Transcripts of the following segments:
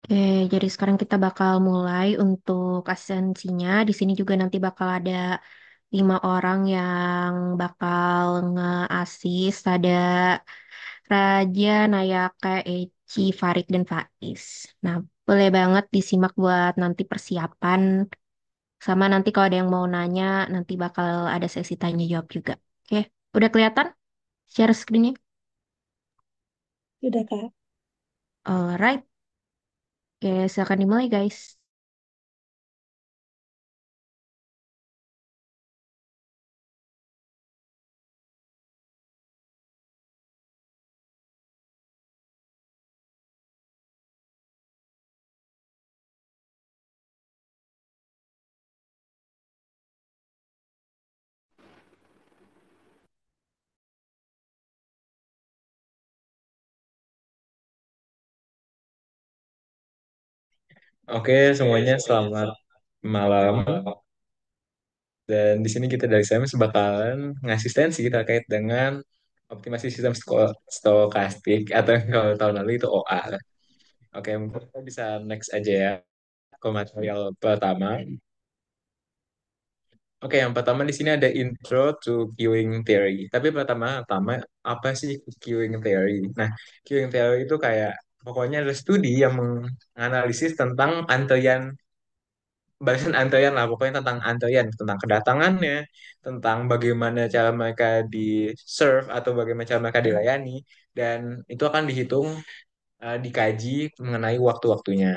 Oke, jadi sekarang kita bakal mulai untuk asistensinya. Di sini juga nanti bakal ada 5 orang yang bakal nge-assist. Ada Raja, Nayaka, Eci, Farid, dan Faiz. Nah, boleh banget disimak buat nanti persiapan. Sama nanti kalau ada yang mau nanya, nanti bakal ada sesi tanya jawab juga. Oke, udah kelihatan share screen-nya? Udah, Kak. Alright, oke, silakan dimulai guys. Oke, semuanya selamat malam. Dan di sini kita dari SEMS bakalan ngasistensi terkait dengan optimasi sistem stokastik atau yang kalau tahun lalu itu OA. Oke, mungkin kita bisa next aja ya ke material pertama. Oke, yang pertama di sini ada intro to queuing theory. Tapi pertama-tama apa sih queuing theory? Nah, queuing theory itu kayak pokoknya ada studi yang menganalisis tentang antrian bahasan antrian lah pokoknya tentang antrian tentang kedatangannya tentang bagaimana cara mereka di serve atau bagaimana cara mereka dilayani dan itu akan dihitung dikaji mengenai waktu-waktunya.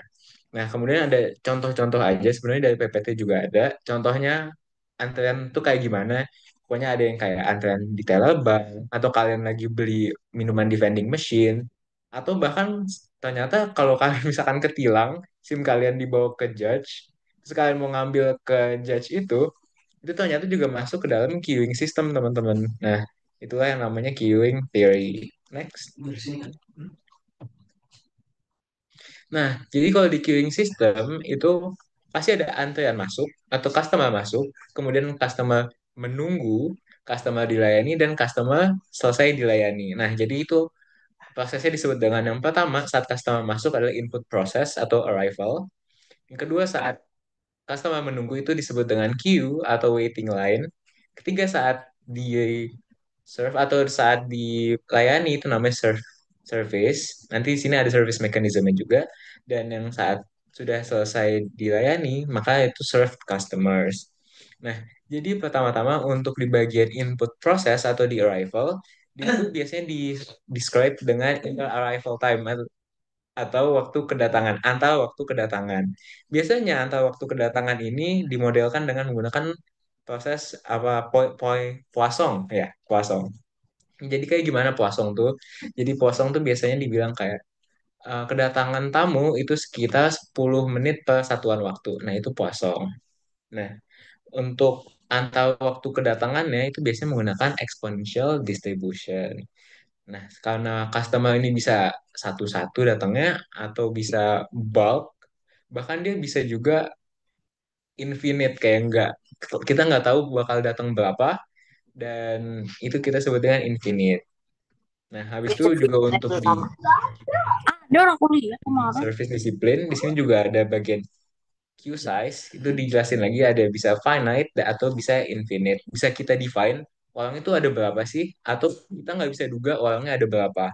Nah, kemudian ada contoh-contoh aja sebenarnya dari PPT juga ada. Contohnya antrean tuh kayak gimana? Pokoknya ada yang kayak antrean di teller bank atau kalian lagi beli minuman di vending machine atau bahkan ternyata kalau kalian misalkan ketilang, SIM kalian dibawa ke judge, terus kalian mau ngambil ke judge itu ternyata juga masuk ke dalam queuing system, teman-teman. Nah, itulah yang namanya queuing theory. Next. Nah, jadi kalau di queuing system itu pasti ada antrean masuk atau customer masuk, kemudian customer menunggu, customer dilayani, dan customer selesai dilayani. Nah, jadi itu prosesnya disebut dengan yang pertama saat customer masuk adalah input process atau arrival. Yang kedua saat customer menunggu itu disebut dengan queue atau waiting line. Ketiga saat di serve atau saat dilayani itu namanya service. Nanti di sini ada service mechanism juga. Dan yang saat sudah selesai dilayani, maka itu serve customers. Nah, jadi pertama-tama untuk di bagian input process atau di arrival, itu biasanya di describe dengan arrival time atau waktu kedatangan, antar waktu kedatangan. Biasanya antar waktu kedatangan ini dimodelkan dengan menggunakan proses apa poisson ya, poisson. Jadi kayak gimana poisson tuh? Jadi poisson tuh biasanya dibilang kayak kedatangan tamu itu sekitar 10 menit per satuan waktu. Nah, itu poisson. Nah, untuk antar waktu kedatangannya itu biasanya menggunakan exponential distribution. Nah, karena customer ini bisa satu-satu datangnya atau bisa bulk, bahkan dia bisa juga infinite kayak nggak kita nggak tahu bakal datang berapa dan itu kita sebut dengan infinite. Nah, habis itu juga untuk di Ada orang kuliah kemarin. service disiplin di sini juga ada bagian queue size itu dijelasin lagi ada bisa finite atau bisa infinite. Bisa kita define orang itu ada berapa sih atau kita nggak bisa duga orangnya ada berapa.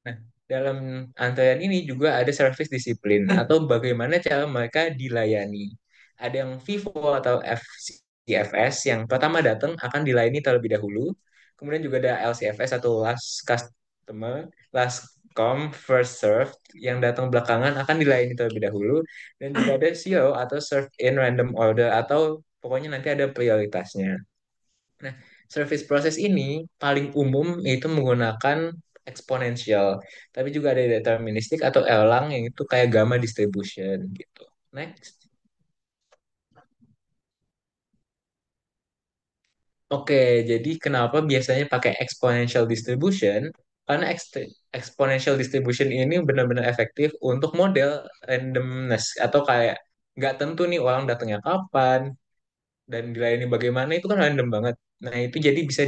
Nah, dalam antrean ini juga ada service disiplin atau bagaimana cara mereka dilayani. Ada yang FIFO atau FCFS yang pertama datang akan dilayani terlebih dahulu. Kemudian juga ada LCFS atau last customer, last come first served yang datang belakangan akan dilayani terlebih dahulu. Dan juga ada CEO atau serve in random order atau pokoknya nanti ada prioritasnya. Nah, service proses ini paling umum yaitu menggunakan eksponensial, tapi juga ada deterministik atau elang yang itu kayak gamma distribution gitu. Next. Oke, jadi kenapa biasanya pakai exponential distribution? Karena exponential distribution ini benar-benar efektif untuk model randomness atau kayak nggak tentu nih orang datangnya kapan dan dilayani bagaimana itu kan random banget. Nah, itu jadi bisa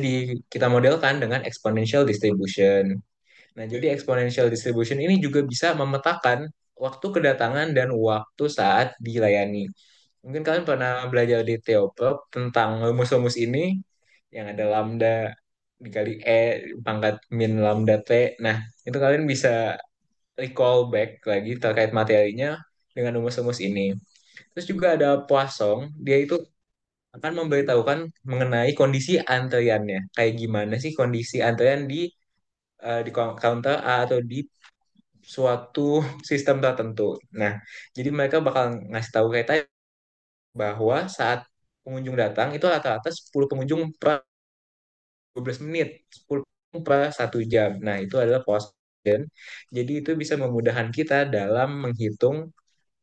kita modelkan dengan exponential distribution. Nah, jadi exponential distribution ini juga bisa memetakan waktu kedatangan dan waktu saat dilayani. Mungkin kalian pernah belajar di Theoprop tentang rumus-rumus ini yang ada lambda dikali E pangkat min lambda T. Nah, itu kalian bisa recall back lagi terkait materinya dengan rumus-rumus ini. Terus juga ada Poisson, dia itu akan memberitahukan mengenai kondisi antriannya. Kayak gimana sih kondisi antrian di counter A atau di suatu sistem tertentu. Nah, jadi mereka bakal ngasih tahu kayak tadi bahwa saat pengunjung datang itu rata-rata 10 pengunjung per 12 menit, 10 pengunjung per 1 jam. Nah, itu adalah post dan jadi itu bisa memudahkan kita dalam menghitung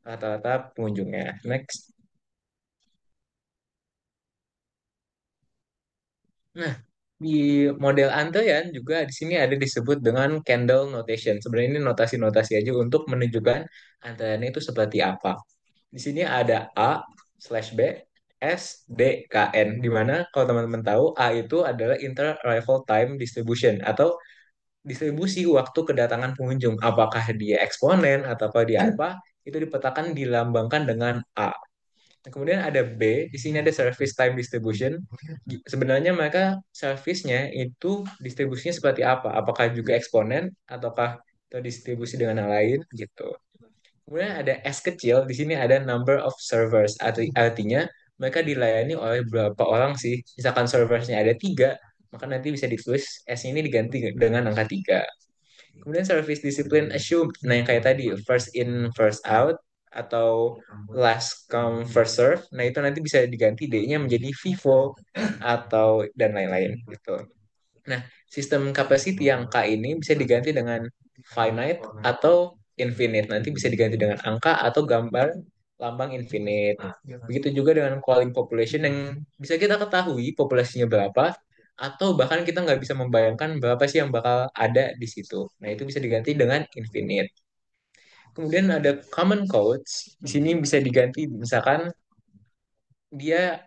rata-rata pengunjungnya. Next. Nah, di model antrean juga di sini ada disebut dengan candle notation. Sebenarnya ini notasi-notasi aja untuk menunjukkan antreannya itu seperti apa. Di sini ada A slash B, S, D, K, N. Di mana kalau teman-teman tahu, A itu adalah inter-arrival time distribution atau distribusi waktu kedatangan pengunjung. Apakah dia eksponen atau apa dia apa, itu dipetakan dilambangkan dengan A. Nah, kemudian ada B, di sini ada service time distribution. Sebenarnya mereka service-nya itu distribusinya seperti apa? Apakah juga eksponen ataukah terdistribusi dengan yang lain gitu. Kemudian ada S kecil, di sini ada number of servers. Artinya mereka dilayani oleh berapa orang sih? Misalkan serversnya ada 3, maka nanti bisa ditulis S ini diganti dengan angka 3. Kemudian service discipline assumed. Nah, yang kayak tadi, first in, first out, atau last come, first serve. Nah, itu nanti bisa diganti D-nya menjadi FIFO, atau dan lain-lain gitu. Nah, sistem capacity yang K ini bisa diganti dengan finite atau infinite. Nanti bisa diganti dengan angka atau gambar lambang infinite. Begitu juga dengan calling population yang bisa kita ketahui populasinya berapa, atau bahkan kita nggak bisa membayangkan berapa sih yang bakal ada di situ. Nah, itu bisa diganti dengan infinite. Kemudian ada common codes. Di sini bisa diganti misalkan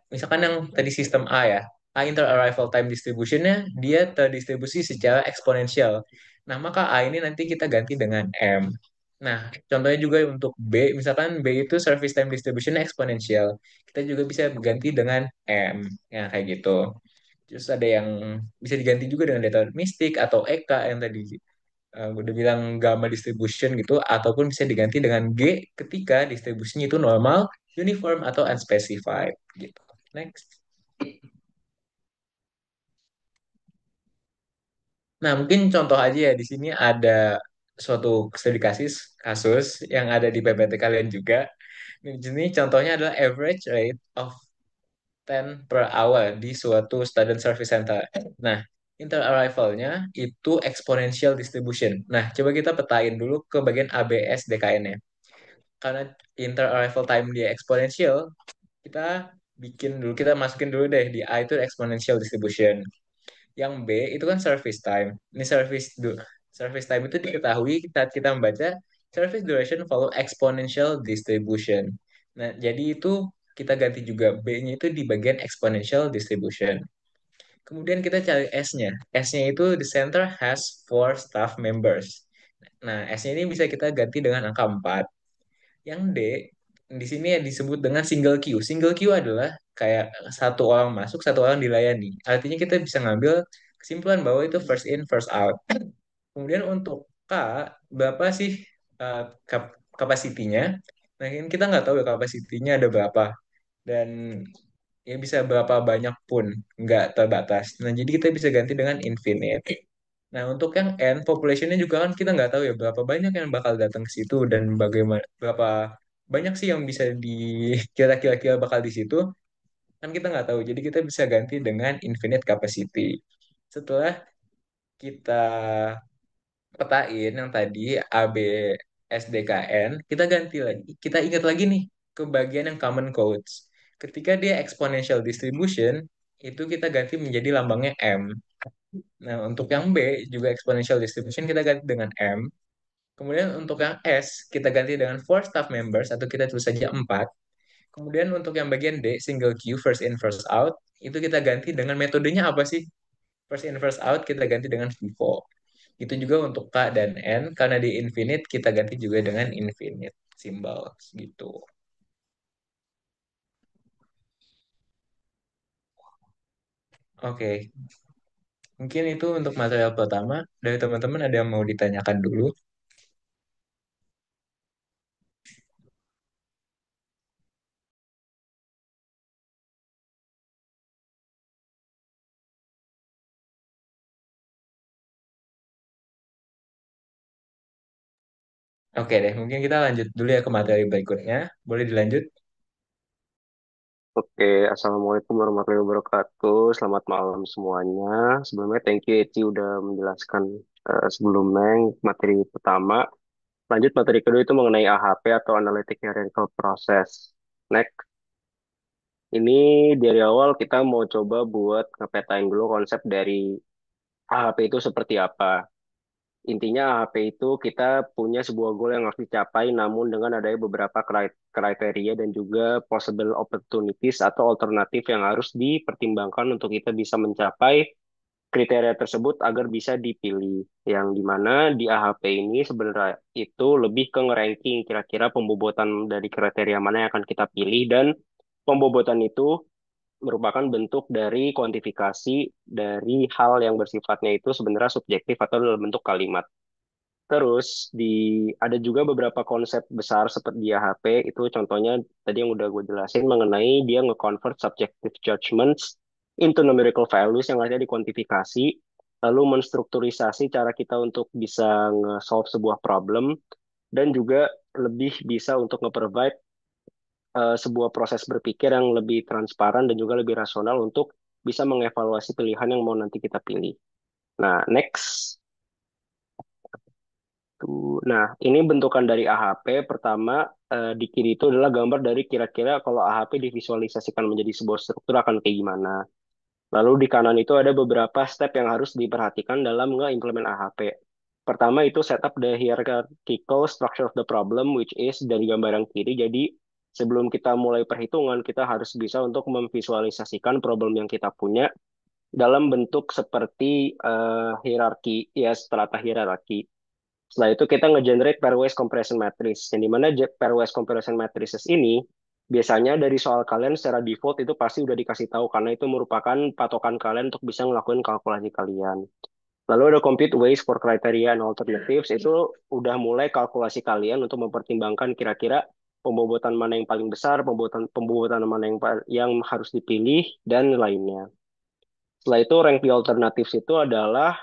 misalkan yang tadi sistem A ya, A inter-arrival time distributionnya dia terdistribusi secara eksponensial. Nah, maka A ini nanti kita ganti dengan M. Nah, contohnya juga untuk B, misalkan B itu service time distribution eksponensial. Kita juga bisa ganti dengan M, ya kayak gitu. Terus ada yang bisa diganti juga dengan deterministic atau EK yang tadi udah bilang gamma distribution gitu, ataupun bisa diganti dengan G ketika distribusinya itu normal, uniform, atau unspecified gitu. Next. Nah, mungkin contoh aja ya di sini ada suatu studi kasus yang ada di PPT kalian juga. Di sini contohnya adalah average rate of 10 per hour di suatu student service center. Nah, inter-arrival-nya itu exponential distribution. Nah, coba kita petain dulu ke bagian ABS DKN-nya. Karena inter-arrival time dia exponential, kita masukin dulu deh di A itu exponential distribution. Yang B itu kan service time. Ini service time itu diketahui kita membaca service duration follow exponential distribution. Nah, jadi itu kita ganti juga B-nya itu di bagian exponential distribution. Kemudian kita cari S-nya. S-nya itu the center has four staff members. Nah, S-nya ini bisa kita ganti dengan angka 4. Yang D di sini ya disebut dengan single queue. Single queue adalah kayak satu orang masuk, satu orang dilayani. Artinya kita bisa ngambil kesimpulan bahwa itu first in, first out. Kemudian untuk K, berapa sih kapasitinya? Nah, ini kita nggak tahu ya kapasitinya ada berapa. Dan ya bisa berapa banyak pun, nggak terbatas. Nah, jadi kita bisa ganti dengan infinite. Nah, untuk yang N, populationnya juga kan kita nggak tahu ya berapa banyak yang bakal datang ke situ dan bagaimana berapa banyak sih yang bisa kira-kira bakal di situ kan kita nggak tahu. Jadi kita bisa ganti dengan infinite capacity. Setelah kita petain yang tadi A, B, S, D, K, N, kita ganti lagi. Kita ingat lagi nih ke bagian yang common codes. Ketika dia exponential distribution, itu kita ganti menjadi lambangnya M. Nah, untuk yang B juga exponential distribution kita ganti dengan M. Kemudian untuk yang S kita ganti dengan four staff members atau kita tulis saja 4. Kemudian untuk yang bagian D single queue first in first out itu kita ganti dengan metodenya apa sih? First in first out kita ganti dengan FIFO. Itu juga untuk K dan N, karena di infinite kita ganti juga dengan infinite symbol gitu. Oke, mungkin itu untuk material pertama. Dari teman-teman ada yang mau ditanyakan dulu? Oke deh, mungkin kita lanjut dulu ya ke materi berikutnya. Boleh dilanjut? Oke, Assalamualaikum warahmatullahi wabarakatuh. Selamat malam semuanya. Sebelumnya, thank you Eci udah menjelaskan sebelumnya materi pertama. Lanjut materi kedua itu mengenai AHP atau Analytic Hierarchical Process. Next, ini dari awal kita mau coba buat ngepetain dulu konsep dari AHP itu seperti apa. Intinya AHP itu kita punya sebuah goal yang harus dicapai, namun dengan adanya beberapa kriteria dan juga possible opportunities atau alternatif yang harus dipertimbangkan untuk kita bisa mencapai kriteria tersebut agar bisa dipilih. Yang dimana di AHP ini sebenarnya itu lebih ke nge-ranking kira-kira pembobotan dari kriteria mana yang akan kita pilih dan pembobotan itu merupakan bentuk dari kuantifikasi dari hal yang bersifatnya itu sebenarnya subjektif atau dalam bentuk kalimat. Terus ada juga beberapa konsep besar seperti di AHP itu contohnya tadi yang udah gue jelasin mengenai dia nge-convert subjective judgments into numerical values yang ada di kuantifikasi, lalu menstrukturisasi cara kita untuk bisa nge-solve sebuah problem dan juga lebih bisa untuk nge-provide sebuah proses berpikir yang lebih transparan dan juga lebih rasional untuk bisa mengevaluasi pilihan yang mau nanti kita pilih. Nah, next. Nah, ini bentukan dari AHP. Pertama, di kiri itu adalah gambar dari kira-kira kalau AHP divisualisasikan menjadi sebuah struktur akan kayak gimana. Lalu di kanan itu ada beberapa step yang harus diperhatikan dalam nge-implement AHP. Pertama itu setup the hierarchical structure of the problem, which is dari gambar yang kiri. Jadi sebelum kita mulai perhitungan, kita harus bisa untuk memvisualisasikan problem yang kita punya dalam bentuk seperti hierarki, ya strata hierarki. Setelah itu kita nge-generate pairwise comparison matrix. Yang dimana pairwise comparison matrices ini biasanya dari soal kalian secara default itu pasti udah dikasih tahu karena itu merupakan patokan kalian untuk bisa ngelakuin kalkulasi kalian. Lalu ada compute ways for criteria and alternatives itu udah mulai kalkulasi kalian untuk mempertimbangkan kira-kira pembobotan mana yang paling besar, pembobotan mana yang harus dipilih dan lainnya. Setelah itu rank the alternatives itu adalah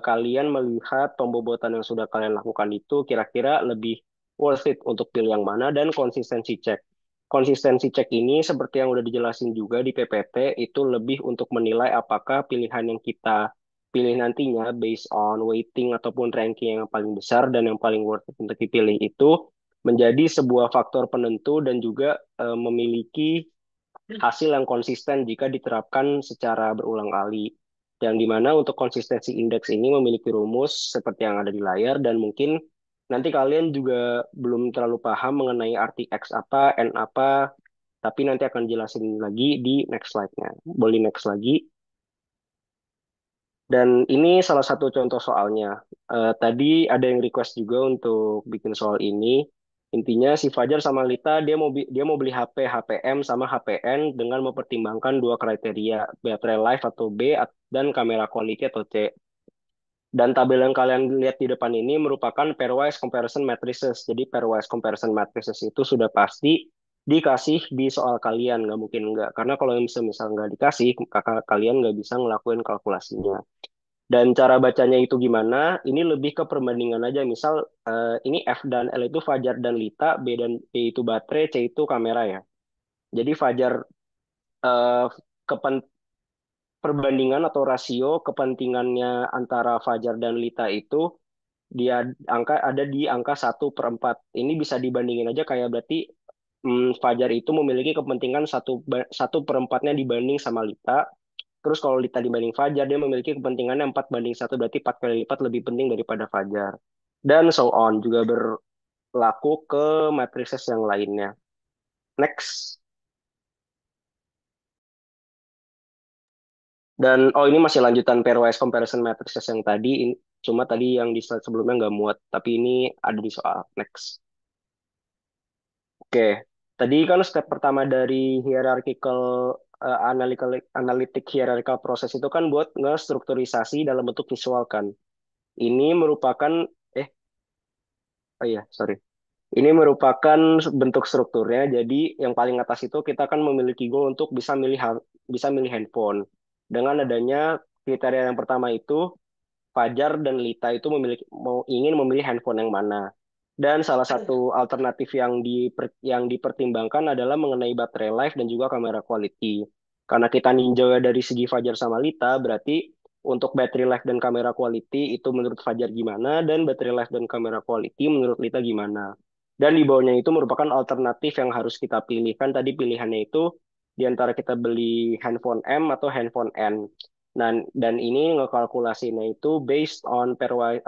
kalian melihat pembobotan yang sudah kalian lakukan itu kira-kira lebih worth it untuk pilih yang mana dan konsistensi cek. Konsistensi cek ini seperti yang udah dijelasin juga di PPT itu lebih untuk menilai apakah pilihan yang kita pilih nantinya based on weighting ataupun ranking yang paling besar dan yang paling worth it untuk dipilih itu menjadi sebuah faktor penentu dan juga memiliki hasil yang konsisten jika diterapkan secara berulang kali. Yang dimana untuk konsistensi indeks ini memiliki rumus seperti yang ada di layar dan mungkin nanti kalian juga belum terlalu paham mengenai arti X apa, N apa, tapi nanti akan jelasin lagi di next slide-nya. Boleh next lagi. Dan ini salah satu contoh soalnya. Tadi ada yang request juga untuk bikin soal ini. Intinya si Fajar sama Lita dia mau beli HP HPM sama HPN dengan mempertimbangkan dua kriteria, baterai life atau B dan kamera quality atau C. Dan tabel yang kalian lihat di depan ini merupakan pairwise comparison matrices. Jadi pairwise comparison matrices itu sudah pasti dikasih di soal kalian, nggak mungkin nggak. Karena kalau misal nggak dikasih, kakak kalian nggak bisa ngelakuin kalkulasinya. Dan cara bacanya itu gimana? Ini lebih ke perbandingan aja. Misal ini F dan L itu Fajar dan Lita, B itu baterai, C itu kamera ya. Jadi Fajar eh, kepen, perbandingan atau rasio kepentingannya antara Fajar dan Lita itu dia ada di angka 1/4. Ini bisa dibandingin aja kayak berarti Fajar itu memiliki kepentingan 1/4-nya dibanding sama Lita. Terus kalau Lita dibanding Fajar, dia memiliki kepentingannya 4/1, berarti 4 kali lipat lebih penting daripada Fajar. Dan so on, juga berlaku ke matrices yang lainnya. Next. Dan oh ini masih lanjutan pairwise comparison matrices yang tadi, cuma tadi yang di slide sebelumnya nggak muat, tapi ini ada di soal next. Oke, tadi kan step pertama dari hierarchical analytic hierarchical proses itu kan buat ngestrukturisasi dalam bentuk visual kan. Ini merupakan eh oh iya sorry. Ini merupakan bentuk strukturnya. Jadi yang paling atas itu kita kan memiliki goal untuk bisa milih handphone. Dengan adanya kriteria yang pertama itu Fajar dan Lita itu ingin memilih handphone yang mana. Dan salah satu alternatif yang dipertimbangkan adalah mengenai baterai life dan juga kamera quality. Karena kita ninjau dari segi Fajar sama Lita, berarti untuk battery life dan kamera quality itu menurut Fajar gimana, dan battery life dan kamera quality menurut Lita gimana. Dan di bawahnya itu merupakan alternatif yang harus kita pilihkan. Tadi pilihannya itu di antara kita beli handphone M atau handphone N. Dan ini ngekalkulasinya itu based on pairwise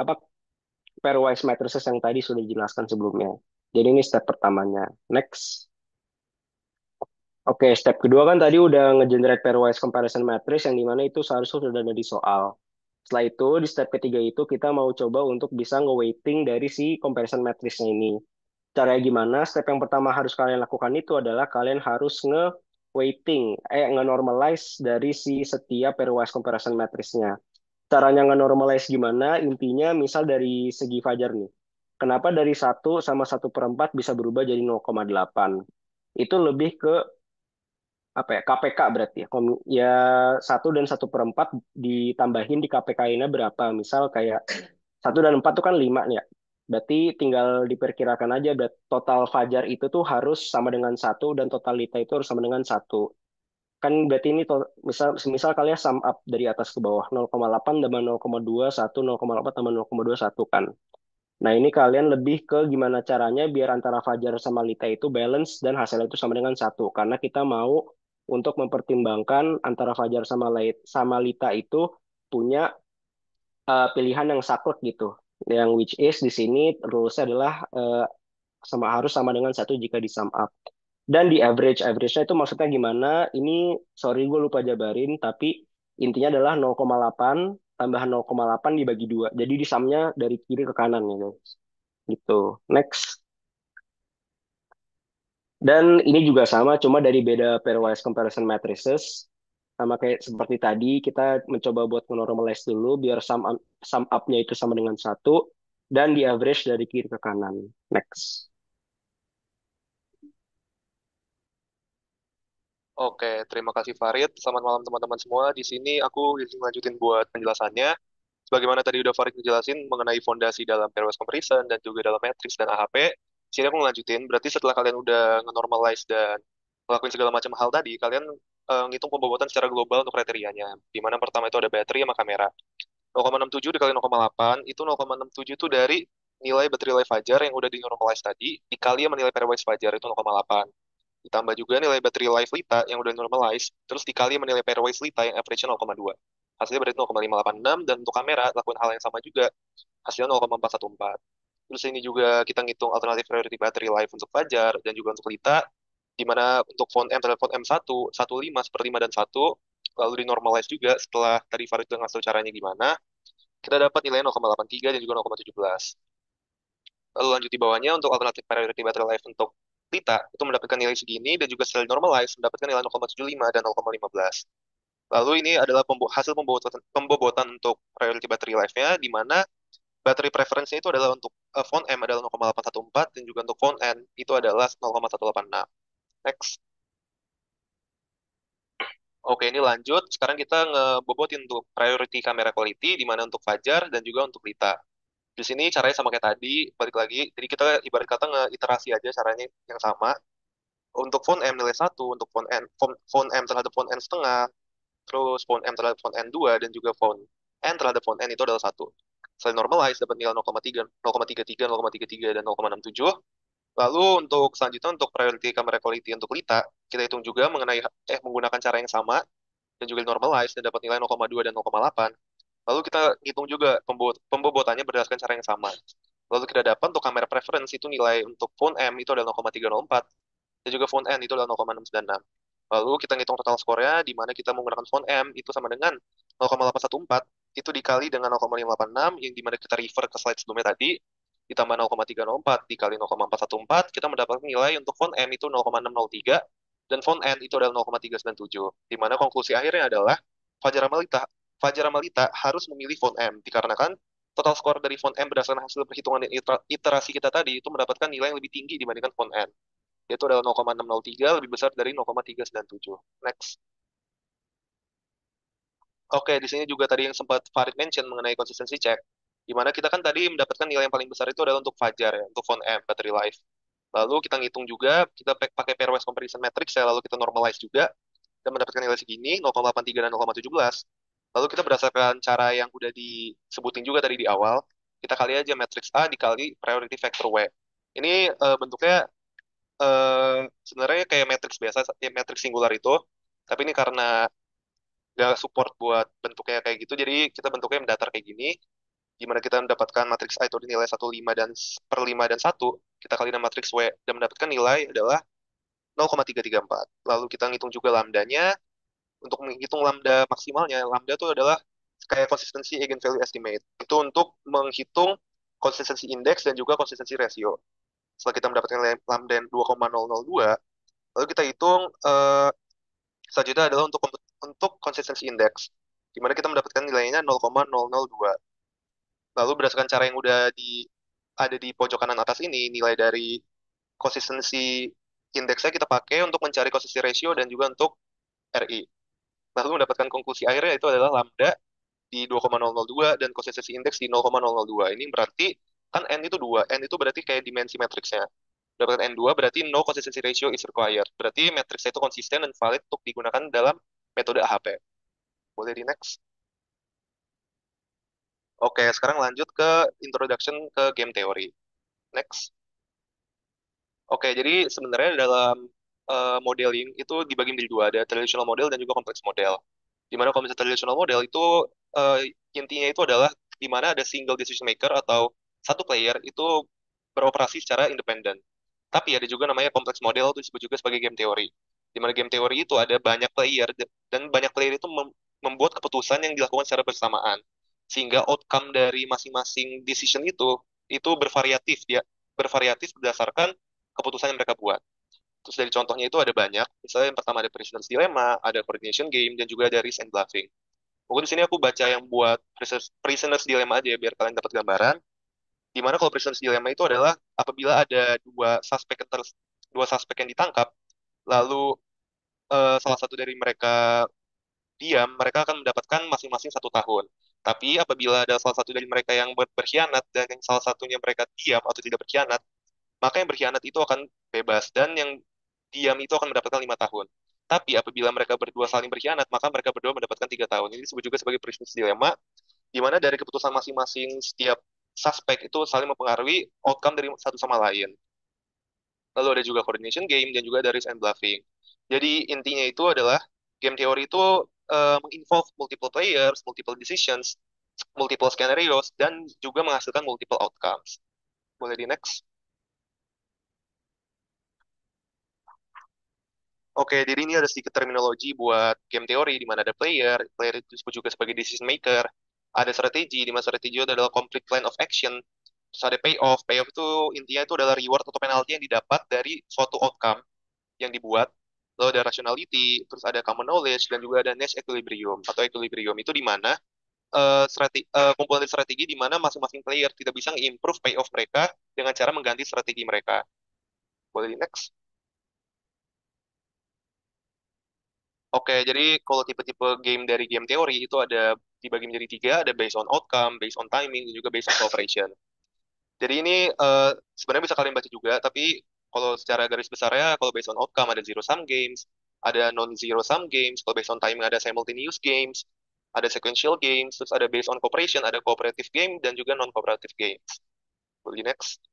matrices yang tadi sudah dijelaskan sebelumnya. Jadi ini step pertamanya. Next. Oke, step kedua kan tadi udah nge-generate pairwise comparison matrix yang dimana itu seharusnya sudah ada di soal. Setelah itu, di step ketiga itu kita mau coba untuk bisa nge-weighting dari si comparison matrixnya ini. Caranya gimana? Step yang pertama harus kalian lakukan itu adalah kalian harus nge-weighting, nge-normalize dari si setiap pairwise comparison matrixnya. Caranya nge-normalize gimana? Intinya misal dari segi Fajar nih. Kenapa dari 1 sama 1/4 bisa berubah jadi 0,8? Itu lebih ke apa ya? KPK berarti ya. Ya 1 dan 1/4 ditambahin di KPK-nya berapa? Misal kayak 1 dan 4 itu kan 5 nih ya. Berarti tinggal diperkirakan aja total Fajar itu tuh harus sama dengan 1 dan totalita itu harus sama dengan 1. Kan berarti ini misal kalian sum up dari atas ke bawah 0,8 tambah 0,21, 0,8 tambah 0,21 kan. Nah, ini kalian lebih ke gimana caranya biar antara Fajar sama Lita itu balance dan hasilnya itu sama dengan 1. Karena kita mau untuk mempertimbangkan antara Fajar sama Lita itu punya pilihan yang saklek gitu. Yang which is di sini rules adalah harus sama dengan 1 jika di sum up. Dan di average-nya itu maksudnya gimana? Ini, sorry gue lupa jabarin, tapi intinya adalah 0,8 tambah 0,8 dibagi 2. Jadi disamnya dari kiri ke kanan ya guys. Gitu. Next. Dan ini juga sama, cuma dari beda pairwise comparison matrices. Sama kayak seperti tadi, kita mencoba buat normalize dulu, biar sum up-nya itu sama dengan 1. Dan di average dari kiri ke kanan. Next. Oke, terima kasih Farid. Selamat malam teman-teman semua. Di sini aku izin lanjutin buat penjelasannya. Sebagaimana tadi udah Farid ngejelasin mengenai fondasi dalam pairwise comparison dan juga dalam matrix dan AHP, di sini aku ngelanjutin. Berarti setelah kalian udah nge-normalize dan ngelakuin segala macam hal tadi, kalian ngitung pembobotan secara global untuk kriterianya. Di mana pertama itu ada baterai sama kamera. 0,67 dikali 0,8 itu 0,67 itu dari nilai baterai life Fajar yang udah di normalize tadi dikali sama nilai pairwise Fajar itu 0,8. Ditambah juga nilai baterai life Lita yang udah normalize, terus dikali sama nilai pairwise Lita yang average-nya 0,2. Hasilnya berarti 0,586 dan untuk kamera lakukan hal yang sama juga. Hasilnya 0,414. Terus ini juga kita ngitung alternatif priority battery life untuk Fajar dan juga untuk Lita, di mana untuk font M terhadap font M1, 1,5, 1/5, dan 1, lalu dinormalize juga setelah tadi Farid udah ngasih tau caranya gimana, kita dapat nilai 0,83 dan juga 0,17. Lalu lanjut di bawahnya untuk alternatif priority battery life untuk Lita itu mendapatkan nilai segini dan juga setelah normalize mendapatkan nilai 0,75 dan 0,15. Lalu ini adalah hasil pembobotan untuk priority battery life-nya di mana battery preference-nya itu adalah untuk font M adalah 0,814 dan juga untuk font N itu adalah 0,186. Next. Oke, ini lanjut. Sekarang kita ngebobotin untuk priority camera quality di mana untuk Fajar dan juga untuk Lita. Di sini caranya sama kayak tadi, balik lagi. Jadi kita ibarat kata nge-iterasi aja caranya yang sama. Untuk font M nilai 1, untuk font M terhadap font N setengah, terus font M terhadap font N2, dan juga font N terhadap font N itu adalah 1. Selain normalize, dapat nilai 0,3, 0,33, 0,33, dan 0,67. Lalu untuk selanjutnya, untuk priority camera quality untuk Lita, kita hitung juga menggunakan cara yang sama, dan juga normalize, dan dapat nilai 0,2 dan 0,8. Lalu kita hitung juga pembobotannya berdasarkan cara yang sama. Lalu kita dapat untuk kamera preference itu nilai untuk font M itu adalah 0,304 dan juga font N itu adalah 0,696. Lalu kita ngitung total skornya, di mana kita menggunakan font M, itu sama dengan 0,814, itu dikali dengan 0,586, yang di mana kita refer ke slide sebelumnya tadi, ditambah 0,304 dikali 0,414, kita mendapatkan nilai untuk font M itu 0,603, dan font N itu adalah 0,397. Di mana konklusi akhirnya adalah Fajar Amalita harus memilih font M, dikarenakan total skor dari font M berdasarkan hasil perhitungan dan iterasi kita tadi itu mendapatkan nilai yang lebih tinggi dibandingkan font N, yaitu adalah 0,603 lebih besar dari 0,397. Next. Oke, di sini juga tadi yang sempat Farid mention mengenai consistency check, di mana kita kan tadi mendapatkan nilai yang paling besar itu adalah untuk Fajar ya, untuk font M, battery life. Lalu kita ngitung juga, kita pakai pairwise comparison matrix ya, lalu kita normalize juga, dan mendapatkan nilai segini, 0,83 dan 0,17. Lalu kita berdasarkan cara yang udah disebutin juga tadi di awal, kita kali aja matrix A dikali priority factor W. Ini bentuknya sebenarnya kayak matrix biasa, ya, matrix singular itu, tapi ini karena nggak support buat bentuknya kayak gitu, jadi kita bentuknya mendatar kayak gini, di mana kita mendapatkan matriks A itu nilai 1,5 dan per 5 dan 1, kita kali dengan matriks W, dan mendapatkan nilai adalah 0,334. Lalu kita ngitung juga lambdanya, untuk menghitung lambda maksimalnya, lambda itu adalah kayak consistency eigenvalue estimate, itu untuk menghitung consistency index dan juga consistency ratio. Setelah kita mendapatkan nilai lambda 2,002, lalu kita hitung selanjutnya adalah untuk consistency index, di mana kita mendapatkan nilainya 0,002. Lalu berdasarkan cara yang udah ada di pojok kanan atas ini, nilai dari consistency indeksnya kita pakai untuk mencari consistency ratio dan juga untuk RI. Lalu mendapatkan konklusi akhirnya itu adalah lambda di 2,002 dan consistency index di 0,002. Ini berarti kan N itu 2, N itu berarti kayak dimensi matriksnya. Mendapatkan N2 berarti no consistency ratio is required. Berarti matriksnya itu konsisten dan valid untuk digunakan dalam metode AHP. Boleh di next? Oke, sekarang lanjut ke introduction ke game theory. Next. Oke, jadi sebenarnya dalam modeling itu dibagi menjadi dua, ada traditional model dan juga complex model. Di mana kalau misalnya traditional model itu eh, intinya itu adalah di mana ada single decision maker atau satu player itu beroperasi secara independen. Tapi ada juga namanya complex model, itu disebut juga sebagai game theory. Di mana game theory itu ada banyak player dan banyak player itu membuat keputusan yang dilakukan secara bersamaan. Sehingga outcome dari masing-masing decision itu bervariatif, dia bervariatif berdasarkan keputusan yang mereka buat. Terus dari contohnya itu ada banyak. Misalnya yang pertama ada Prisoner's Dilemma, ada Coordination Game, dan juga ada Risk and Bluffing. Mungkin di sini aku baca yang buat Prisoner's Dilemma aja ya, biar kalian dapat gambaran. Di mana kalau Prisoner's Dilemma itu adalah apabila ada dua suspek yang ditangkap, lalu salah satu dari mereka diam, mereka akan mendapatkan masing-masing 1 tahun. Tapi apabila ada salah satu dari mereka yang berkhianat dan yang salah satunya mereka diam atau tidak berkhianat, maka yang berkhianat itu akan bebas dan yang diam itu akan mendapatkan 5 tahun. Tapi apabila mereka berdua saling berkhianat, maka mereka berdua mendapatkan 3 tahun. Ini disebut juga sebagai prisoner's dilemma, di mana dari keputusan masing-masing setiap suspek itu saling mempengaruhi outcome dari satu sama lain. Lalu ada juga coordination game dan juga ada risk and bluffing. Jadi intinya itu adalah game theory itu menginvolve multiple players, multiple decisions, multiple scenarios, dan juga menghasilkan multiple outcomes. Boleh di next? Oke, jadi ini ada sedikit terminologi buat game teori, di mana ada player itu disebut juga sebagai decision maker, ada strategi, di mana strategi itu adalah complete plan of action, terus ada payoff itu intinya itu adalah reward atau penalti yang didapat dari suatu outcome yang dibuat, lalu ada rationality, terus ada common knowledge, dan juga ada Nash equilibrium, atau equilibrium itu di mana kumpulan dari strategi di mana masing-masing player tidak bisa improve payoff mereka dengan cara mengganti strategi mereka. Boleh di next? Oke, jadi kalau tipe-tipe game dari game teori itu ada dibagi menjadi 3, ada based on outcome, based on timing, dan juga based on cooperation. Jadi ini sebenarnya bisa kalian baca juga, tapi kalau secara garis besarnya, kalau based on outcome ada zero sum games, ada non-zero sum games, kalau based on timing ada simultaneous games, ada sequential games, terus ada based on cooperation, ada cooperative game, dan juga non-cooperative games. Boleh next.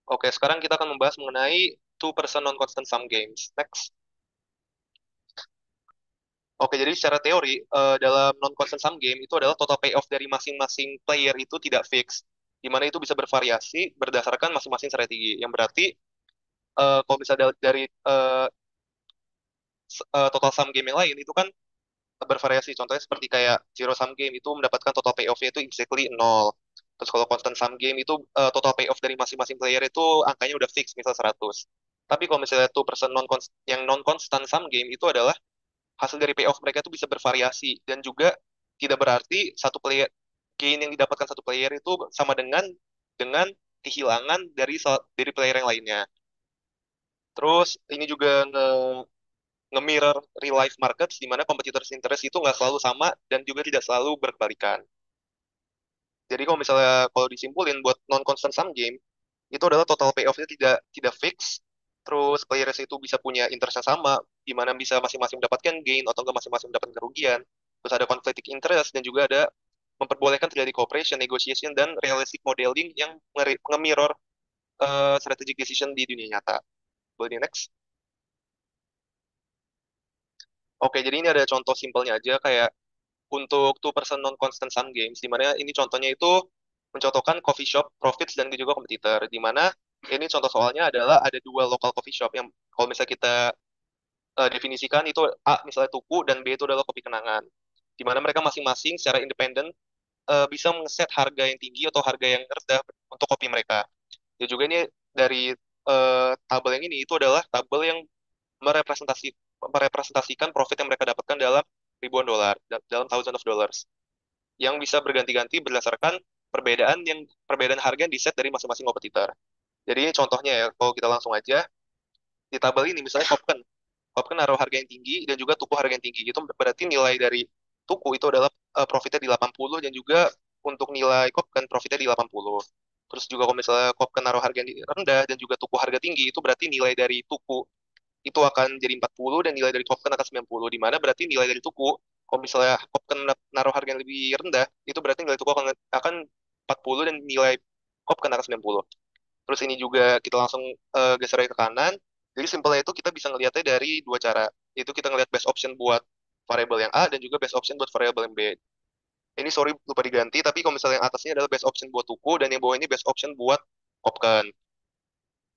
Oke, sekarang kita akan membahas mengenai two-person non-constant sum games. Next. Oke, jadi secara teori, dalam non-constant sum game itu adalah total payoff dari masing-masing player itu tidak fix, di mana itu bisa bervariasi berdasarkan masing-masing strategi. Yang berarti kalau misalnya dari total sum game yang lain itu kan bervariasi. Contohnya seperti kayak zero sum game itu mendapatkan total payoff-nya itu exactly nol. Terus kalau constant sum game itu total payoff dari masing-masing player itu angkanya udah fix, misal 100. Tapi kalau misalnya tuh person yang non constant sum game itu adalah hasil dari payoff mereka itu bisa bervariasi dan juga tidak berarti satu player gain yang didapatkan satu player itu sama dengan kehilangan dari player yang lainnya. Terus ini juga nge-mirror real life markets di mana competitors interest itu nggak selalu sama dan juga tidak selalu berkebalikan. Jadi kalau disimpulin buat non constant sum game itu adalah total payoff-nya tidak fix. Terus players itu bisa punya interest yang sama di mana bisa masing-masing mendapatkan gain atau enggak masing-masing mendapatkan kerugian. Terus ada conflicting interest dan juga ada memperbolehkan terjadi cooperation, negotiation dan realistic modeling yang nge-mirror strategic decision di dunia nyata. Boleh di next? Oke, jadi ini ada contoh simpelnya aja kayak untuk two person non constant sum games di mana ini contohnya itu mencontohkan coffee shop profits dan juga kompetitor di mana ini contoh soalnya adalah ada dua local coffee shop yang kalau misalnya kita definisikan itu A misalnya tuku dan B itu adalah kopi kenangan di mana mereka masing-masing secara independen bisa ngeset harga yang tinggi atau harga yang rendah untuk kopi mereka. Dan juga ini dari tabel yang ini itu adalah tabel yang merepresentasikan profit yang mereka dapatkan dalam ribuan dolar, dalam thousand of dollars, yang bisa berganti-ganti berdasarkan perbedaan harga yang diset dari masing-masing kompetitor. Jadi contohnya ya, kalau kita langsung aja di tabel ini misalnya Hopken, Hopken naruh harga yang tinggi dan juga tuku harga yang tinggi. Itu berarti nilai dari tuku itu adalah profitnya di 80 dan juga untuk nilai Hopken profitnya di 80. Terus juga kalau misalnya Hopken naruh harga yang rendah dan juga tuku harga tinggi, itu berarti nilai dari tuku itu akan jadi 40 dan nilai dari token akan 90. Di mana berarti nilai dari tuku, kalau misalnya token naruh harga yang lebih rendah, itu berarti nilai tuku akan 40 dan nilai token akan 90. Terus ini juga kita langsung geser lagi ke kanan. Jadi simpelnya itu kita bisa ngelihatnya dari dua cara. Itu kita ngelihat best option buat variable yang A dan juga best option buat variable yang B. Ini sorry lupa diganti, tapi kalau misalnya yang atasnya adalah best option buat tuku dan yang bawah ini best option buat token.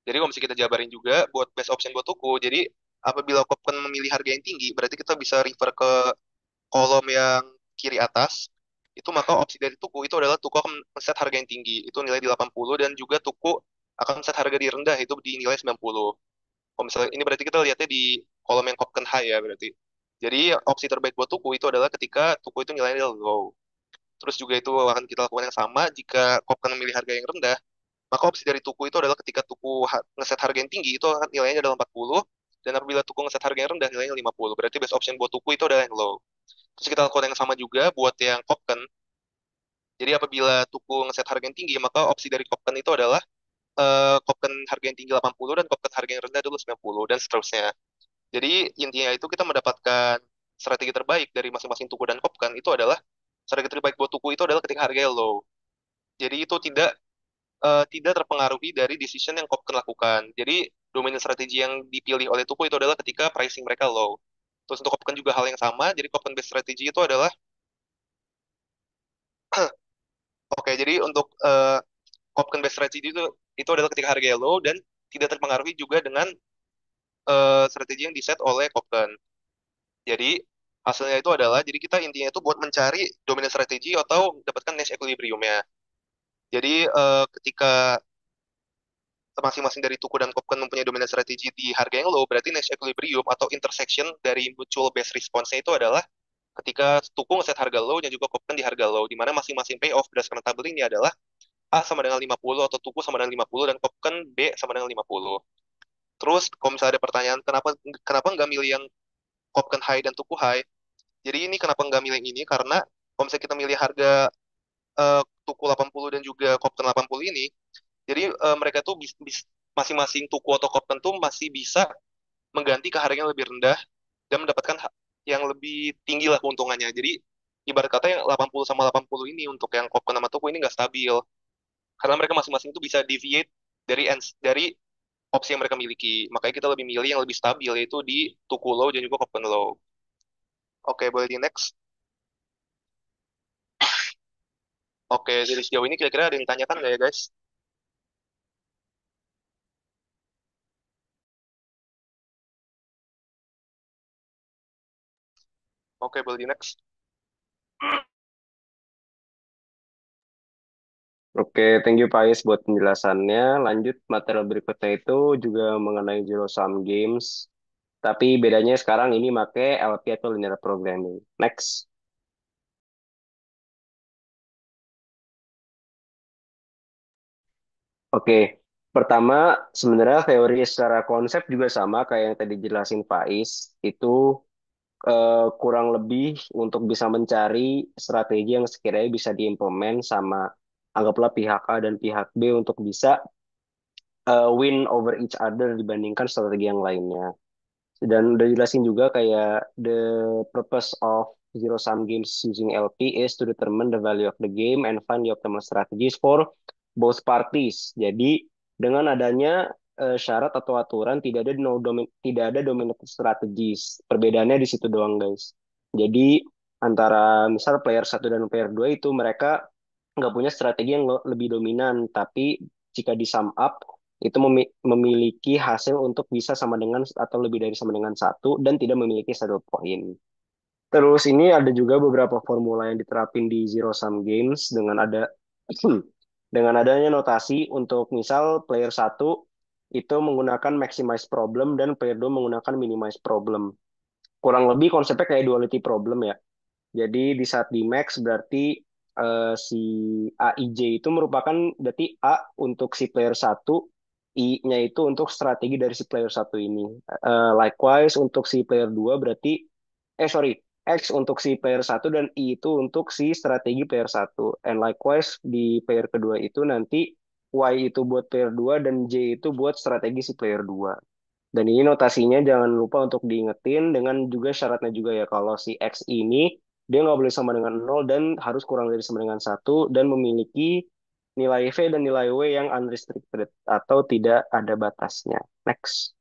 Jadi kalau misalnya kita jabarin juga buat best option buat tuku, jadi apabila Kopken memilih harga yang tinggi, berarti kita bisa refer ke kolom yang kiri atas, itu maka opsi dari tuku itu adalah tuku akan set harga yang tinggi, itu nilai di 80, dan juga tuku akan set harga di rendah, itu di nilai 90. Kalau misalnya ini berarti kita lihatnya di kolom yang Kopken high ya berarti. Jadi opsi terbaik buat tuku itu adalah ketika tuku itu nilainya low. Terus juga itu akan kita lakukan yang sama jika Kopken memilih harga yang rendah, maka opsi dari tuku itu adalah ketika tuku ngeset harga yang tinggi itu nilainya adalah 40 dan apabila tuku ngeset harga yang rendah nilainya 50. Berarti best option buat tuku itu adalah yang low. Terus kita lakukan yang sama juga buat yang token. Jadi apabila tuku ngeset harga yang tinggi maka opsi dari token itu adalah token harga yang tinggi 80 dan token harga yang rendah dulu 90 dan seterusnya. Jadi intinya itu kita mendapatkan strategi terbaik dari masing-masing tuku dan token itu adalah strategi terbaik buat tuku itu adalah ketika harganya low. Jadi itu tidak terpengaruhi dari decision yang Kopken lakukan. Jadi domain strategi yang dipilih oleh Tuku itu adalah ketika pricing mereka low. Terus untuk Kopken juga hal yang sama. Jadi Kopken based strategy itu adalah oke. Jadi untuk Kopken based strategy itu adalah ketika harga low dan tidak terpengaruhi juga dengan strategi yang diset oleh Kopken. Jadi hasilnya itu adalah jadi kita intinya itu buat mencari dominant strategi atau mendapatkan niche equilibrium-nya. Jadi ketika masing-masing dari Tuku dan Kopken mempunyai dominan strategi di harga yang low, berarti next equilibrium atau intersection dari mutual base response-nya itu adalah ketika Tuku ngeset harga low dan juga Kopken di harga low, di mana masing-masing payoff berdasarkan tabel ini adalah A sama dengan 50 atau Tuku sama dengan 50 dan Kopken B sama dengan 50. Terus kalau misalnya ada pertanyaan kenapa kenapa nggak milih yang Kopken high dan Tuku high? Jadi ini kenapa nggak milih yang ini karena kalau misalnya kita milih harga Tuku 80 dan juga Kopken 80 ini, jadi mereka tuh masing-masing tuku atau kop tentu masih bisa mengganti ke harga yang lebih rendah dan mendapatkan yang lebih tinggi lah keuntungannya. Jadi ibarat kata yang 80 sama 80 ini untuk yang kop sama tuku ini nggak stabil. Karena mereka masing-masing itu bisa deviate dari opsi yang mereka miliki. Makanya kita lebih milih yang lebih stabil yaitu di tuku low dan juga kop low. Oke, boleh di next. Oke, dari sejauh ini kira-kira ada yang tanyakan nggak ya guys? Oke, Baldi next. Oke, thank you Pais buat penjelasannya. Lanjut materi berikutnya itu juga mengenai Zero Sum Games. Tapi bedanya sekarang ini pakai LP atau linear programming. Next. Oke, pertama sebenarnya teori secara konsep juga sama kayak yang tadi jelasin Faiz. Itu kurang lebih untuk bisa mencari strategi yang sekiranya bisa diimplement sama anggaplah pihak A dan pihak B untuk bisa win over each other dibandingkan strategi yang lainnya. Dan udah jelasin juga kayak the purpose of zero sum games using LP is to determine the value of the game and find the optimal strategies for both parties. Jadi dengan adanya syarat atau aturan tidak ada dominant strategies. Perbedaannya di situ doang guys. Jadi antara misal player satu dan player 2 itu mereka nggak punya strategi yang lebih dominan, tapi jika di sum up itu memiliki hasil untuk bisa sama dengan atau lebih dari sama dengan satu dan tidak memiliki shadow point. Terus ini ada juga beberapa formula yang diterapin di zero sum games dengan adanya notasi untuk misal player satu itu menggunakan maximize problem dan player 2 menggunakan minimize problem. Kurang lebih konsepnya kayak duality problem ya. Jadi di saat di max berarti si AIJ itu merupakan berarti A untuk si player satu, I-nya itu untuk strategi dari si player satu ini. Likewise untuk si player 2 berarti sorry, X untuk si player satu dan I itu untuk si strategi player satu. And likewise di player kedua itu nanti Y itu buat player 2 dan J itu buat strategi si player 2. Dan ini notasinya jangan lupa untuk diingetin dengan juga syaratnya juga ya kalau si X ini dia nggak boleh sama dengan nol dan harus kurang dari sama dengan satu dan memiliki nilai V dan nilai W yang unrestricted atau tidak ada batasnya. Next.